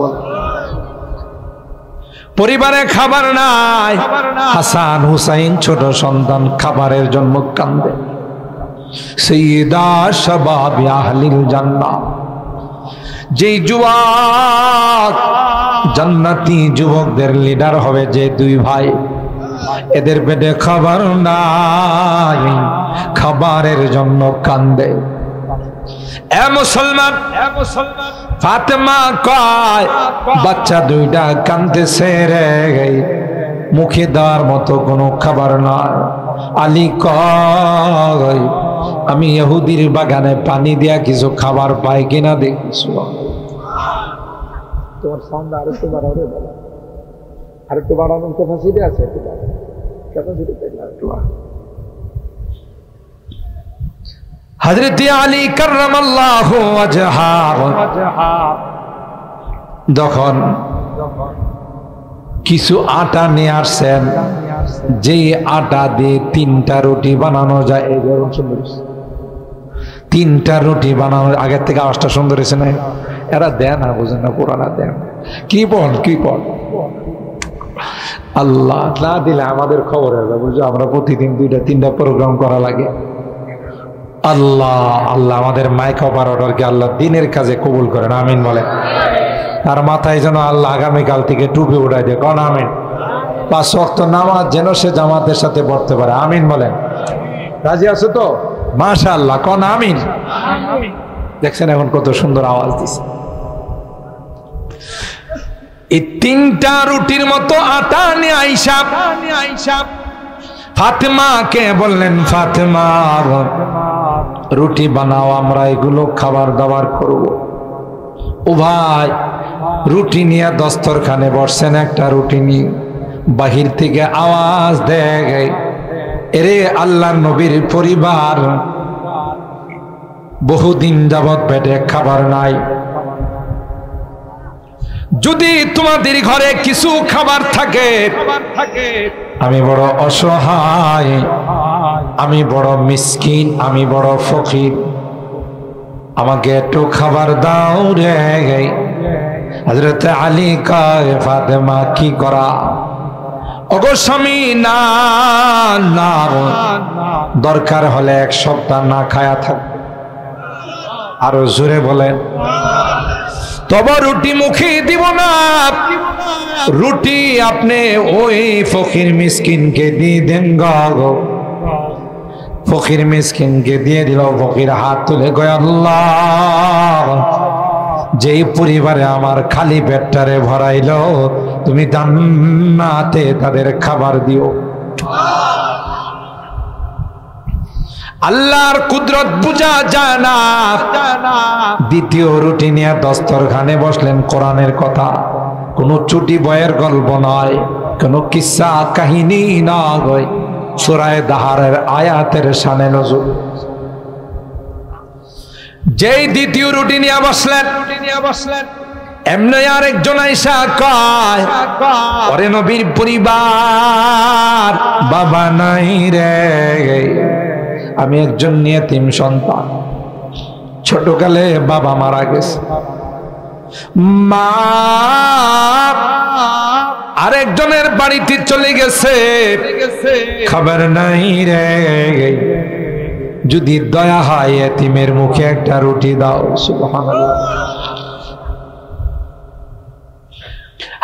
পরিবারে খাবার নাই, হাসান হুসাইন ছোট সন্তান খাবারের জন্য কান্দে। সাইয়্যিদা শাবাব আহলিল জান্নাহ, যেই যুবক জান্নাতি যুবকদের লিডার হবে, যে 2 ভাই, এদের পেটে খাবার নাই, খাবারের জন্য কান্দে। এ মুসলমান, ফাতেমা কয় বাচ্চা 2টা কাঁদতেছে রে, মুখে দেওয়ার মতো কোনো খাবার নাই। আলী কয় আমি ইহুদির বাগানে পানি দিয়া কিছু খাবার পাই কিনা দেখিস। তোমার সাউন্ড আরেকটু বাড়াও রে বাবা, আরেকটু বাড়ানোর ক্যাপাসিটি আছে? ক্যাপাসিটি একটু। হযরত আলী কাররামাল্লাহু ওয়াজহা যখন কিছু আটা নিয়ে আসছেন, যেই আটা দিয়ে 3টা রুটি বানানো যায়। 3টা রুটি বানানোর আগের থেকে আওয়াজটা সুন্দর হয়েছে না? এরা দেন না, বুঝেন না, পুরানা দেন। কি বল আল্লাহ না দিলে আমাদের খবর হবে, বুঝছো? আমরা প্রতিদিন 2টা-3টা প্রোগ্রাম করা লাগে। আল্লাহ আল্লাহ আমাদের মাইক অপারেটরকে আল্লাহ দিনের কাজে কবুল করেন, আমিন বলেন। তার মাথায় যেন আল্লাহ আগামীকাল থেকে টুপি উঠাই দেয়, কোন আমিন। 5 ওয়াক্ত নামাজ যেন সে জামাতের সাথে পড়তে পারে, আমিন বলেন। রাজি আছো তো? মাশাআল্লাহ, কোন আমিন। দেখছেন এখন কত সুন্দর আওয়াজ দিছে। এই 3টা রুটির মতো আটা নিয়ে আইসা ফাতেমাকে বললেন, ফাতেমা রুটি বানাও, আমরা এগুলো খাবার দাবার করব। ও ভাই, রুটি নিয়ে দস্তরখানে বসছেন, একটা রুটি নিয়ে বাহির থেকে আওয়াজ দেয়, এরে আল্লাহর নবীর পরিবার, বহুদিন যাবৎ পেটে খাবার নাই, যদি তোমাদের ঘরে কিছু খাবার থাকে, আমি বড় অসহায়, আমি বড় মিসকিন, আমি বড় ফকির, আমাকে একটু খাবার দাও রে। হযরত আলী কয় ফাতেমা কি করা? ওগো স্বামী, না না, দরকার হলে 1 সপ্তাহ না খায়া থাক। আরো জোরে বলেন। তবে রুটি মুখে দিব না, রুটি আপনি ওই ফকির মিসকিনকে দিয়ে দেন গো। ফকির মিসকিনকে দিয়ে দিল। ফকির হাত তুলে কয় আল্লাহ, যে যেই পরিবারে আমার খালি পেটটারে ভরাইলো তুমি জান্নাতে তাদের খাবার দিও। আল্লাহর কুদরত বুঝা যায় না। দ্বিতীয় রুটি নিয়ে দস্তরখানে বসলেন, কোরআনের কথা, কোনো চুটি বয়ের গল্প নয়, কোনো কিসসা কাহিনী নয়, সূরা দাহারের আয়াতের শানে নজুল। যেই দ্বিতীয় রুটি নিয়ে বসলেন এমনি আরেকজন আইসা কয়, ওরে নবীর পরিবার, বাবা নাই রে, আমি একজন ইয়েতিম সন্তান, ছোটকালে বাবা মারা গেছে, মা আরেকজনের বাড়িতে চলে গেছে, খবর নাই রে, যদি দয়া হয় এতিমের মুখে একটা রুটি দাও। সুবহানাল্লাহ।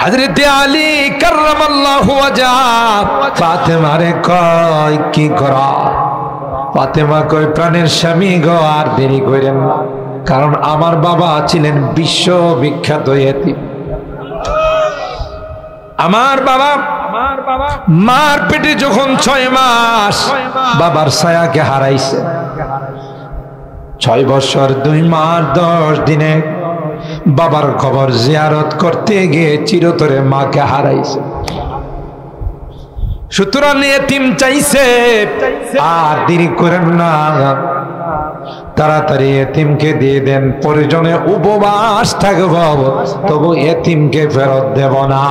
হযরত আলী কাররামাল্লাহু ওয়াজহাহ ফাতেমারে কয়, কি করা? ফাতেমা কয়, প্রাণের স্বামী গো, আর দেরি করেন না, কারণ আমার বাবা ছিলেন বিশ্ববিখ্যাত এতিম। আমার বাবা মার পেটে যখন 6 মাস বাবার ছায়াকে হারাইছে, 6 বছর 2 মাস 10 দিনে বাবার খবর জিয়ারত করতে গিয়ে চিরতরে মাকে হারাইছে। সুতরাং এতিম চাইছে, আর দেরি করেন না, তাড়াতাড়ি এতিমকে দিয়ে দেন, প্রয়োজনে উপবাস থাকব, তবু এতিমকে ফেরত দেব না।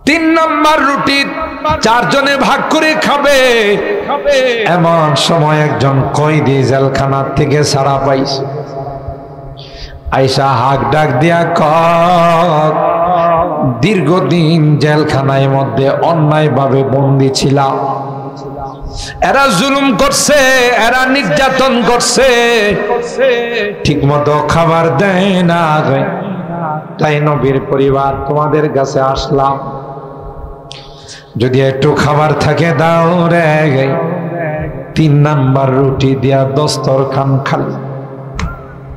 3 নম্বর রুটি 4 জনে ভাগ করে খাবে। এমন সময় একজন কয়েদি জেলখানার থেকে ছাড়া পাইছে, আইসা হাক ডাক দিয়া কয়, দীর্ঘদিন জেলখানার মধ্যে অন্যায়ভাবে বন্দী ছিলাম, এরা জুলুম করছে, এরা নির্যাতন করছে, ঠিক মতো খাবার দেয় না, তাই নবীর পরিবার তোমাদের কাছে আসলাম, যদি একটু খাবার থাকে দাও রে। 3 নাম্বার রুটি দিয়া দস্তরখান খালি।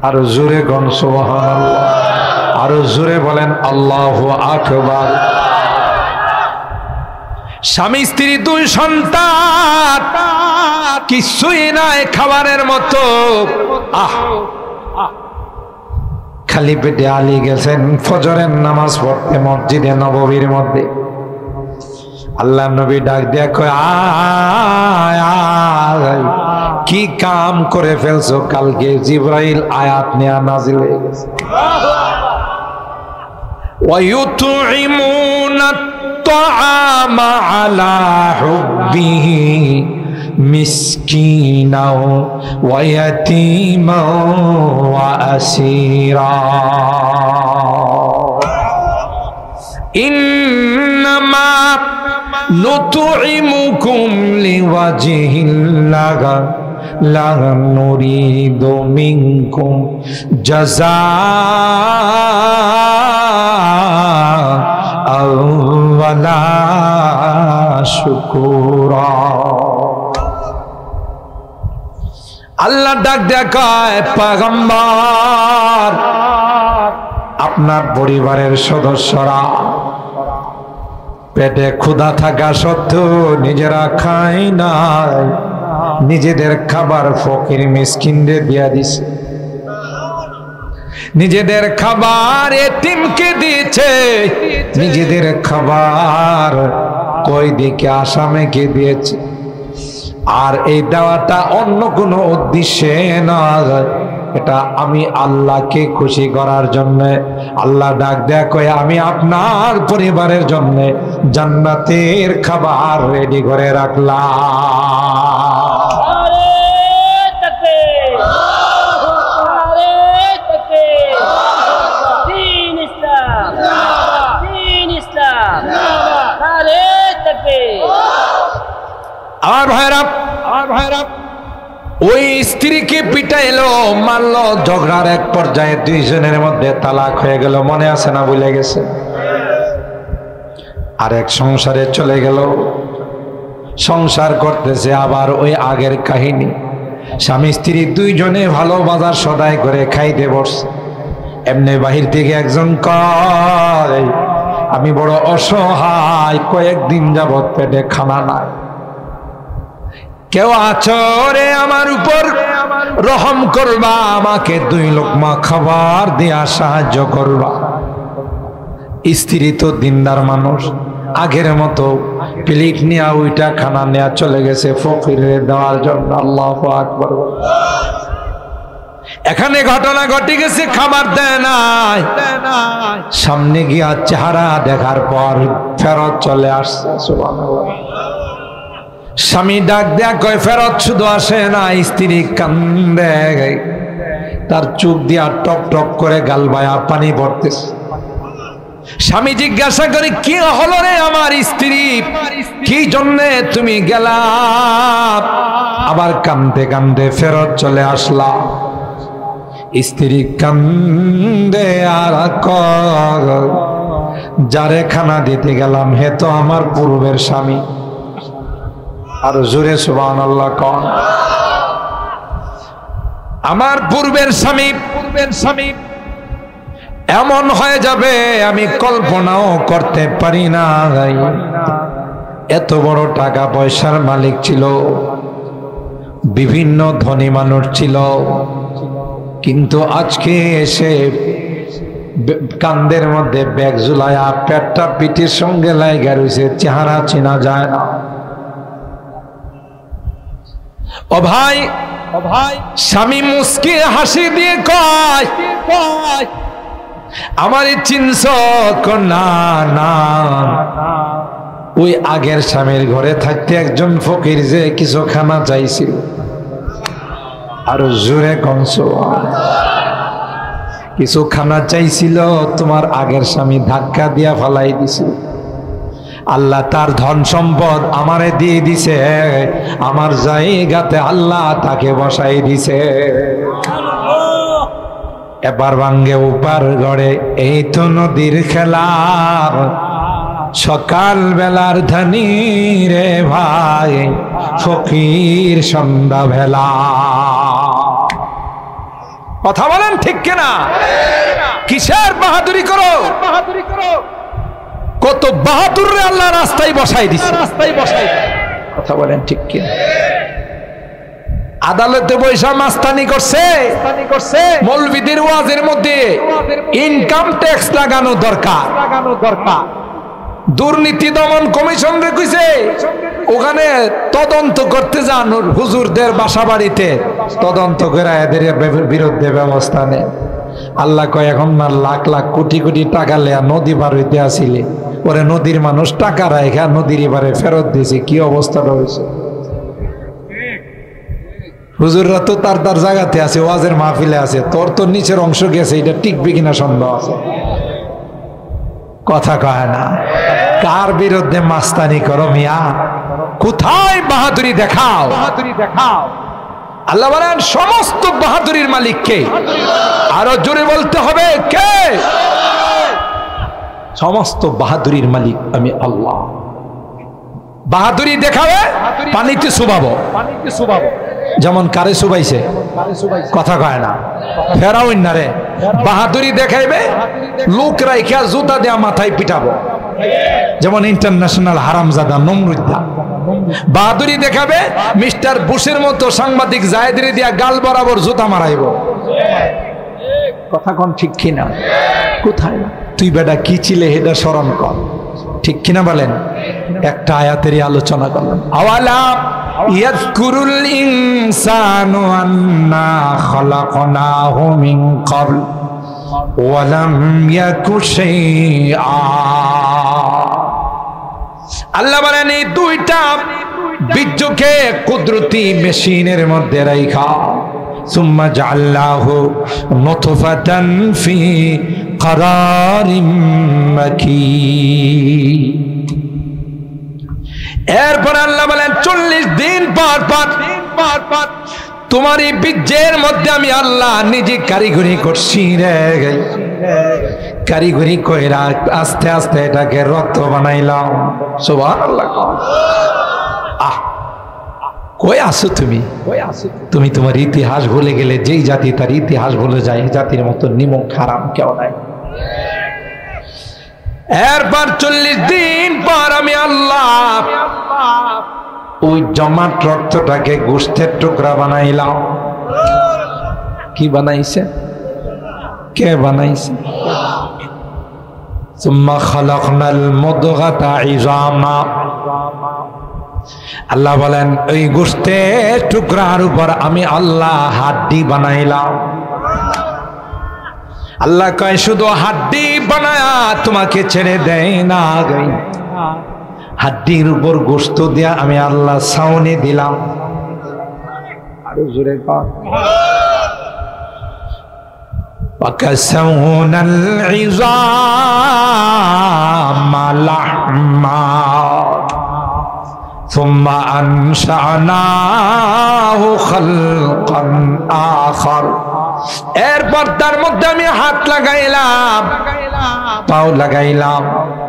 আরো জোরে গণ সুবহানাল্লাহ, আরো জোরে বলেন আল্লাহু আকবার। স্বামী স্ত্রী 2 সন্তান, কিছুই নাই খাবারের মতো। খালি পেটে আলী গেছেন ফজরের নামাজ পড়তে মসজিদে নববীর মধ্যে। আল্লাহ নবী ডাক দিয়া কয়, আয় আয়, কি কাম করে ফেলছো? কালকে জিবরাইল আয়াত নিয়ে নাজিল হয়ে গেছে। ওয়ায়ুতঈমুনা আত-তাআমা আলা হুব্বিহি মিসকিনাও ওয়া ইয়াতীমাও ওয়া আসীরা। ইন্নামা নুতঈমুকুম লিওয়াজহিল্লাহ লা নুরিদু মিনকুম জাযাআ ওয়ালা শুকুরা। আল্লাহ ডাক দেয়া কয়, পয়গম্বর, আপনার পরিবারের সদস্যরা পেটে ক্ষুধা থাকা সত্ত্বেও নিজেরা খায় নাই, নিজেদের খাবার ফকির মিসকিনদের দিয়া দিছে, নিজেদের খাবার এতিমকে দিয়েছে, নিজেদের খাবার কয়েদিকে আসামিকে দিয়েছে। আর এই দেওয়াটা অন্য কোনো উদ্দেশ্যে নয়, এটা আমি আল্লাহকে খুশি করার জন্য। আল্লাহ ডাক দেয়া কয়, আমি আপনার পরিবারের জন্য জান্নাতের খাবার রেডি করে রাখলাম। আমার ভাইরা ওই স্ত্রীকে পিটাইলো, মারলো, ঝগড়ার এক পর্যায়ে 2 জনের মধ্যে তালাক হয়ে গেল। মনে আছে না? ভুলে গেছে। আরেক সংসারে চলে গেল, সংসার করতেছে, আবার ওই আগের কাহিনী। স্বামী স্ত্রী দুইজনে ভালো বাজার সদাই করে খাইতে বসছে। এমনি বাহির থেকে একজন কয়, আমি বড় অসহায়, কয়েকদিন যাবৎ পেটে খানা নাই, কেউ আছো রে আমার উপর, রহম করবা, আমাকে 2 লোকমা খাবার দিয়া সাহায্য করবা। স্ত্রী তো দিনদার মানুষ, আগের মতো প্লেট নিয়ে ওইটা খানা নেয়া চলে গেছে ফকিরের দেওয়ার জন্য। আল্লাহু আকবার। এখানে ঘটনা ঘটে গেছে, খাবার দেয় নাই। সামনে গিয়া চেহারা দেখার পর ফেরত চলে আসছে। সুবহানাল্লাহ। স্বামী ডাক দেয়া কয়, ফেরত শুধু আসে না, স্ত্রী কান্দে, তার চোখ দিয়া টপ টপ করে গাল বায়া পানি পড়তেছে। স্বামী জিজ্ঞাসা করে, কি হলো রে আমার স্ত্রী, কি জন্যে তুমি গেলা? আবার কান্দে কান্দে ফেরত চলে আসলা। স্ত্রী কান্দে আর কয়, যারে খানা দিতে গেলাম হে তো আমার পূর্বের স্বামী। আর জোরে সুবহানাল্লাহ কোন। আমার পূর্বের স্বামী এমন হয়ে যাবে আমি কল্পনাও করতে পারি না। এত বড় টাকা পয়সার মালিক ছিল, বিভিন্ন ধনী মানুষ ছিল, কিন্তু আজকে এসে কান্দের মধ্যে ব্যাগ ঝুলায়া পেটটা পিঠের সঙ্গে লাগা রয়েছে, চেহারা চেনা যায় না। ও ভাই, স্বামী মুস্কি হাসি দিয়ে কয়, আমার চিনছ? না না, ওই আগের স্বামীর ঘরে থাকতে একজন ফকির যে কিছু খানা চাইছিল। আর জোরে কনস, কিছু খানা চাইছিল, তোমার আগের স্বামী ধাক্কা দিয়া ফালাই দিছিল। আল্লাহ তার ধন সম্পদ আমারে দিয়ে দিছে, আমার জায়গাতে আল্লাহ তাকে বসাই দিছে। এবার ভাঙ্গে উপার গড়ে, এই তো নদীর খেলা, সকাল বেলার ধনী রে ভাই, ফকির সন্ধ্যা ভেলা। কথা বলেন ঠিক কিনা? কিসের বাহাদুরি করো? কত বাহাদুর রে আল্লাহ রাস্তায় বসাই দিছে। কথা বলেন ঠিক কিনা? আদালতে বৈশা মাস্তানি করছে, মৌলবীদের ওয়াজের মধ্যে ইনকাম ট্যাক্স লাগানো দরকার। দুর্নীতি দমন কমিশন রেখেছে, ওখানে তদন্ত করতে যান, হুজুরদের বাসা বাড়িতে তদন্ত করে এদের বিরুদ্ধে ব্যবস্থা নেয়। আল্লাহ কয়, এখন না লাখ লাখ কোটি কোটি টাকা লেয়া নদী পার হইতে আসিলে, ওরে নদীর মানুষ টাকা রাখা নদীর এবারে ফেরত দিয়েছে। কি অবস্থাটা হয়েছে? হুজুররা তো তার তার জায়গাতে আছে, ওয়াজের মাহফিলে আছে, তোর তো নিচের অংশ গেছে, এটা টিকবে কিনা সন্দেহ আছে। কথা কয় না। কার বিরুদ্ধে মাস্তানি করো মিয়া? কোথায় বাহাদুরি দেখাও? আল্লাহ বলেন সমস্ত বাহাদুরির মালিক কে? আরো জোরে বলতে হবে কে? সমস্ত বাহাদুরির মালিক আমি আল্লাহ। বাহাদুরি দেখাবে, পানিতে চুবাবো। যেমন কারে চুবাইছে, কথা কয় না, ফেরাউন না রে। বাহাদুরি দেখাইবে, লোক রাইখা জুতা দেয়া মাথায় পিটাবো, যেমন ইন্টারন্যাশনাল হারামজাদা নমরুদ্দা। বাহাদুরি দেখাবে, মিস্টার বুশের মতো সাংবাদিক জায়েদের দিয়া গাল বরাবর জুতা মারাইব। কথা কোন ঠিক কিনা? কোথায় তুই বেটা কি ছিলে এটা স্মরণ কর, ঠিক কিনা বলেন? একটা আয়াতেরই আলোচনা করলাম। আওয়ালা ইয়াযকুরুল ইনসানু আন্না খালাকনাহু মিন ক্বাবল ওয়া লাম ইয়াকু শাইআ। আল্লাহ বলেন এই দুইটা বীর্যকে কুদরতি মেশিনের মধ্যে রাইখা সুম্মা জাআলনাহু নুতফাতান ফি قرارٍ مكين। এরপর আল্লাহ বলেন 40 দিন পর তোমার এই বীর্যের মধ্যে আমি আল্লাহ নিজে কারিগরি করছি রে। কারিগরি কইরা আস্তে আস্তে এটাকে রক্ত বানাইলাম। সুবহানাল্লাহ। কই আসো তুমি? তুমি তোমার ইতিহাস ভুলে গেলে। যেই জাতি তার ইতিহাস ভুলে যায়, এই জাতির মতো নিমক হারাম কেউ নাই। এরপর 40 দিন পর আমি আল্লাহ ওই জমাট রক্তটাকে গোশতের টুকরা বানাইলাম। কি বানাইছে? কে বানাইছে? সুম্মা খালাকনাল মুদগাতা ইজামা। আল্লাহ বলেন ওই গোশতের টুকরার উপর আমি আল্লাহ হাড্ডি বানাইলাম। আল্লাহ কয় শুধু হাড্ডি বানায়া তোমাকে ছেড়ে দেয় না, হাড্ডির উপর গোশত দিয়া আমি আল্লাহ ছাউনি দিলাম। আরো জোরে কর। وَكَسَوْنَا الْعِظَامَ لَحْمًا ثُمَّ أَنشَأْنَاهُ خَلْقًا آخَرَ। এরপর তার মধ্যে আমি হাত লাগাইলাম, পাও লাগাইলাম,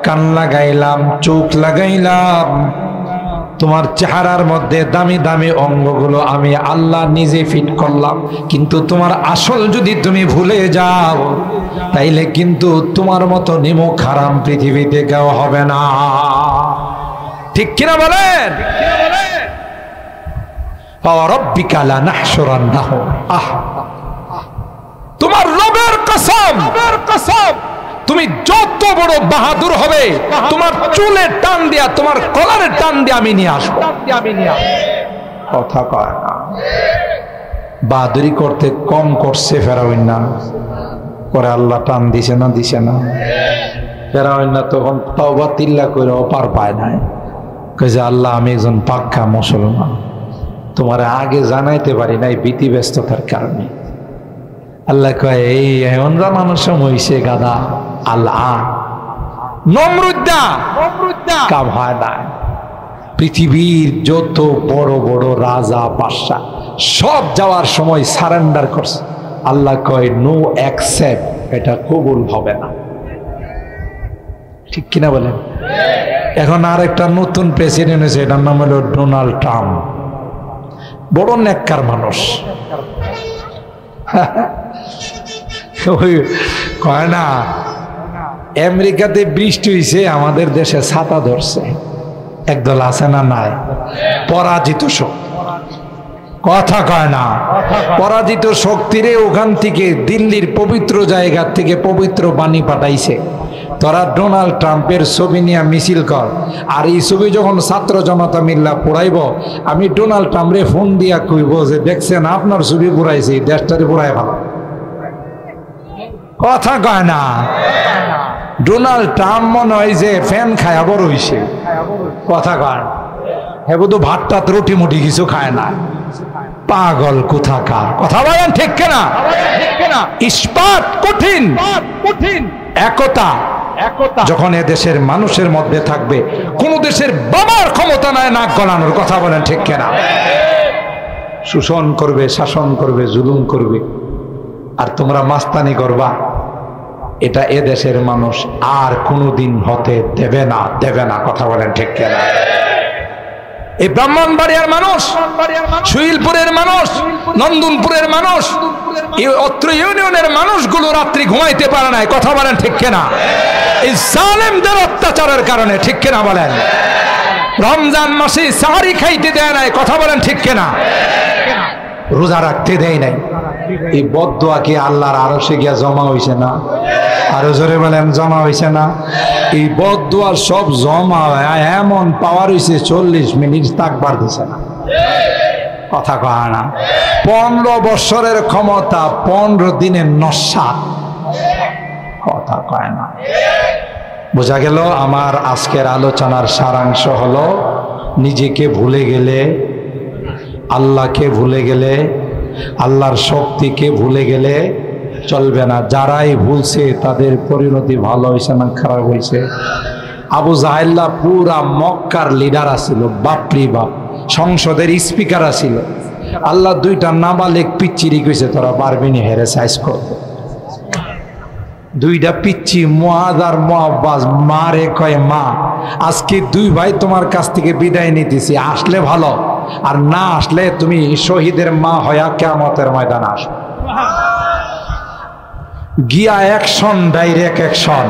কান লাগাইলাম, চোখ লাগাইলাম। তোমার চেহারার মধ্যে দামি দামি অঙ্গগুলো আমি আল্লাহ নিজে ফিট করলাম। কিন্তু তোমার আসল যদি তুমি ভুলে যাও, তাইলে কিন্তু তোমার মতো নিমক হারাম পৃথিবীতে কেউ হবে না। ঠিক কিনা বলেন? ওয়ারাব্বিকা লানাহশুরান্নাহুম। তোমার রবের কসম, তুমি যত বড় বাহাদুর হবে, তোমার চুলের টান দিয়া, তোমার কলারের টান দিয়ে আমি নিয়ে আসবো। কথা কয় না। বাহাদুরি করতে কম করছে ফেরাউন না? করে আল্লাহ টান দিছে না? দিছে না? ফেরাউন না তখন তওবা তিল্লা করে পার পায় নাই। কইছে আল্লাহ আমি একজন পাক্কা মুসলমান, তোমার আগে জানাইতে পারি নাই ব্যতিব্যস্ততার কারণে। আল্লাহ কয় এই এমন জানানোর সময় হইছে গাদা। আল্লাহ নমরুদ্দা কাম হয় না। পৃথিবীর যত বড় বড় রাজা বাদশা সব যাওয়ার সময় সারেন্ডার করছে। আল্লাহ কয় নো অ্যাকসেপ্ট, এটা কবুল হবে না। ঠিক কিনা বলেন? এখন আর একটা নতুন প্রেসিডেন্ট হয়েছে, এটার নাম হলো ডোনাল্ড ট্রাম্প। বড় নেককার মানুষ। কয় না আমেরিকাতে বৃষ্টি হয়েছে, আমাদের দেশে ছাতা ধরছে। একদল আছে না? নাই। পরাজিত শক্তি। কথা কয় না। পরাজিত শক্তিরে ওখান থেকে দিল্লির পবিত্র জায়গা থেকে পবিত্র বাণী পাঠাইছে, তোরা ডোনাল্ড ট্রাম্পের ছবি নিয়ে মিছিল কর। আর এই ছবি যখন ছাত্র জনতা মিল্লা পুরাইব, আমি ডোনাল্ড ট্রাম্পরে ফোন দিয়া কইব যে দেখছেন আপনার ছবি পুরাইছে, দেশটারে পুরাই ভালো। কথা কয় না। ডোনাল্ড ট্রাম্প মনে হয় যে ফ্যান খায়া বড় হইছে। কথা কয় না। হ্যাঁ তো ভাত টাত রুটি মুটি কিছু খায় না। পাগল কোথাকার। কথা বলেন ঠিক কিনা? ইস্পাত কঠিন। একতা যখন এদেশের মানুষের মধ্যে থাকবে, কোন দেশের বাবার ক্ষমতা নাই নাক গলানোর। কথা বলেন ঠিক কিনা? শোষণ করবে, শাসন করবে, জুলুম করবে, আর তোমরা মাস্তানি করবা, এটা এদেশের মানুষ আর কোনোদিন হতে দেবে না, দেবে না। কথা বলেন ঠিক কিনা? এই ব্রাহ্মণবাড়িয়ার মানুষ, সুইলপুরের মানুষ, নন্দনপুরের মানুষ, এই অত্র ইউনিয়নের মানুষগুলো রাত্রি ঘুমাইতে পারে নাই। কথা বলেন ঠিক কিনা? এই জালেমদের অত্যাচারের কারণে। ঠিক কিনা বলেন? রমজান মাসে সাহারি খাইতে দেয় নাই। কথা বলেন ঠিক কিনা? রোজা রাখতে দেয় নাই। এই বদদোয়া কি আল্লাহর আরশে গিয়া জমা হইছে না? আরো জোরে বলেন জমা হইছে না? এই বদদোয়া সব জমা এমন পাওয়ার হইছে 40 মিনিট তাকবার দিছে না। কথা কয় না। 15 বছরের ক্ষমতা 15 দিনের নস্বাত। কথা কয় না। বোঝা গেল আমার আজকের আলোচনার সারাংশ হলো, নিজেকে ভুলে গেলে, আল্লাহকে ভুলে গেলে, আল্লাহর শক্তিকে ভুলে গেলে চলবে না। যারাই ভুলছে তাদের পরিণতি ভালো হয়েছে না খারাপ হয়েছে? আবু জাহেল্লা পুরা মক্কার লিডার আছিল, বাপরি বাপ, সংসদের স্পিকার আছিল। আল্লাহ দুইটা নাবালেক পিচ্চিরি কইছে তোরা পারবিনি, হেরে সাইজ করবে। দুইটা পিচ্ছি মুআদ আর মুআব্বাস মারে কয় মা আজকে দুই ভাই তোমার কাছ থেকে বিদায় নিতেছি, আসলে ভালো, আর না আসলে তুমি শহীদের মা হয়া কিয়ামতের ময়দানে আসো। গিয়া অ্যাকশন, ডাইরেক্ট অ্যাকশন।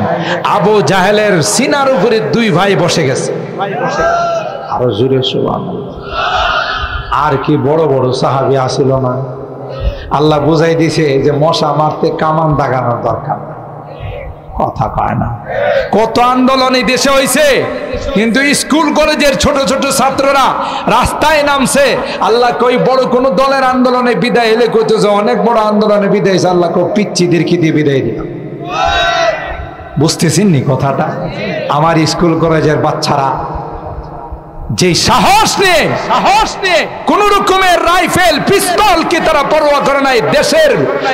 আবু জাহেলের সিনার উপরে দুই ভাই বসে গেছে। আরো জোরে সুবহানাল্লাহ। আর কি বড় বড় সাহাবী আসিল না? আল্লাহ বুঝাই দিছে যে মশা মারতে কামান দাগানোর দরকার, কথা কয় না। কত আন্দোলন এই দেশে হয়েছে, কিন্তু স্কুল কলেজের ছোট ছোট ছাত্ররা রাস্তায় নামছে। আল্লাহ কই বড় কোন দলের আন্দোলনে বিদায় এলে কইতেছে অনেক বড় আন্দোলনে বিদায়, আল্লাহ কই পিচ্চিদের কি দিয়ে বিদায় দিল। বুঝতেছেন নি কথাটা? আমার স্কুল কলেজের বাচ্চারা যে সাহস নিয়ে কোন রকমের রাইফেল পিস্তল কি তারা পরোয়া করে নাই, দেশের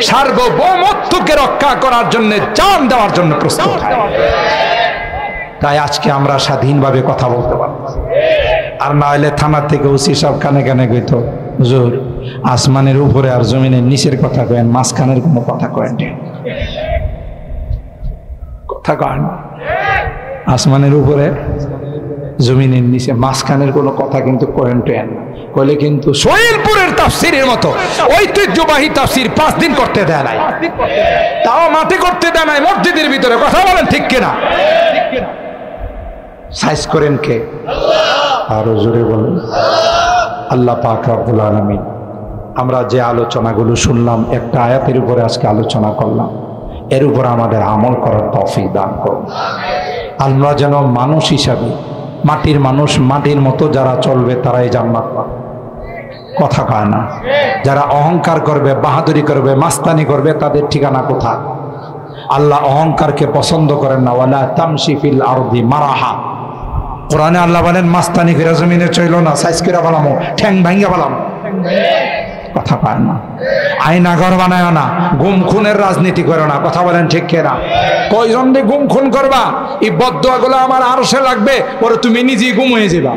সার্বভৌমত্বকে রক্ষা করার জন্য, জান দেওয়ার জন্য প্রস্তুত। তাই আজকে আমরা স্বাধীনভাবে কথা বলতে পারি। আর না হলে থানা থেকে ওসি সব কানে কানে কইতো, হুজুর আসমানের উপরে আর জমিনের নিচের কথা কয়েন, মাঝখানের কোনো কথা কয়েন, কথা কয়েন। আসমানের উপরে জমিনের নিচে মাঝখানের কোনো কথা কিন্তু কয়েন কইলে কিন্তু সোহেলপুরের তাফসিরের মতো ঐতিহ্যবাহী তাফসির 5 দিন করতে দেয় নাই, তাও মাঠে করতে দেয় নাই, মসজিদের ভিতরে। কথা বলেন ঠিক কিনা? সাইজ করেন কে? আরো জোরে বলেন আল্লাহ পাক রব্বুল আলামিন। আমরা যে আলোচনাগুলো শুনলাম, একটা আয়াতের উপরে আজকে আলোচনা করলাম, এর উপর আমাদের আমল করার তৌফিক দান করুন। আমরা যেন মানুষ হিসাবে, মাটির মানুষ মাটির মতো যারা চলবে তারাই জান্নাত পাবে, কথা কয় না। যারা অহংকার করবে, বাহাদুরি করবে, মাস্তানি করবে, তাদের ঠিকানা কোথায়? আল্লাহ অহংকারকে পছন্দ করেন না। ওয়ালা তামশি ফিল আরদি মারাহা। কোরআনে আল্লাহ বলেন মাস্তানি করে জমিনে চইল না, সাইজ করে ফেলামো, ঠ্যাং ভাঙ্গা ফেলামো, কথা পায় না। আয়না ঘর বানায় না, গুম খুনের রাজনীতি করো না, কথা বলেন ঠিক কিনা? কয়জন দিয়ে গুম খুন করবা? এই বদদোয়াগুলো আমার আরশে লাগবে, পরে তুমি নিজেই গুম হয়ে যাবা।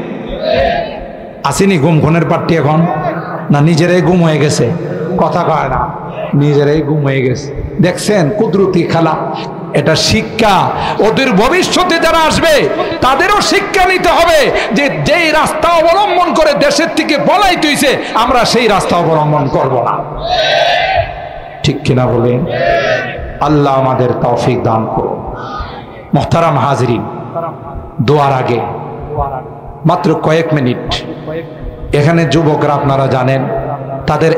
আসেনি গুম খুনের পার্টি এখন? না নিজেরাই গুম হয়ে গেছে, কথা কয় না, নিজেরাই গুম হয়ে গেছে। দেখছেন কুদরতি খেলা? এটা শিক্ষা। ওদের ভবিষ্যতে যারা আসবে তাদেরও শিক্ষা নিতে হবে যে যেই রাস্তা অবলম্বন করে দেশের থেকে পলাই তুইছে, আমরা সেই রাস্তা অবলম্বন করব না, ঠিক কিনা বলেন? আল্লাহ আমাদের তৌফিক দান করুন। মুহতারাম হাজরিন, দোয়ার আগে মাত্র কয়েক মিনিট, এখানে যুবকরা আপনারা জানেন তাদের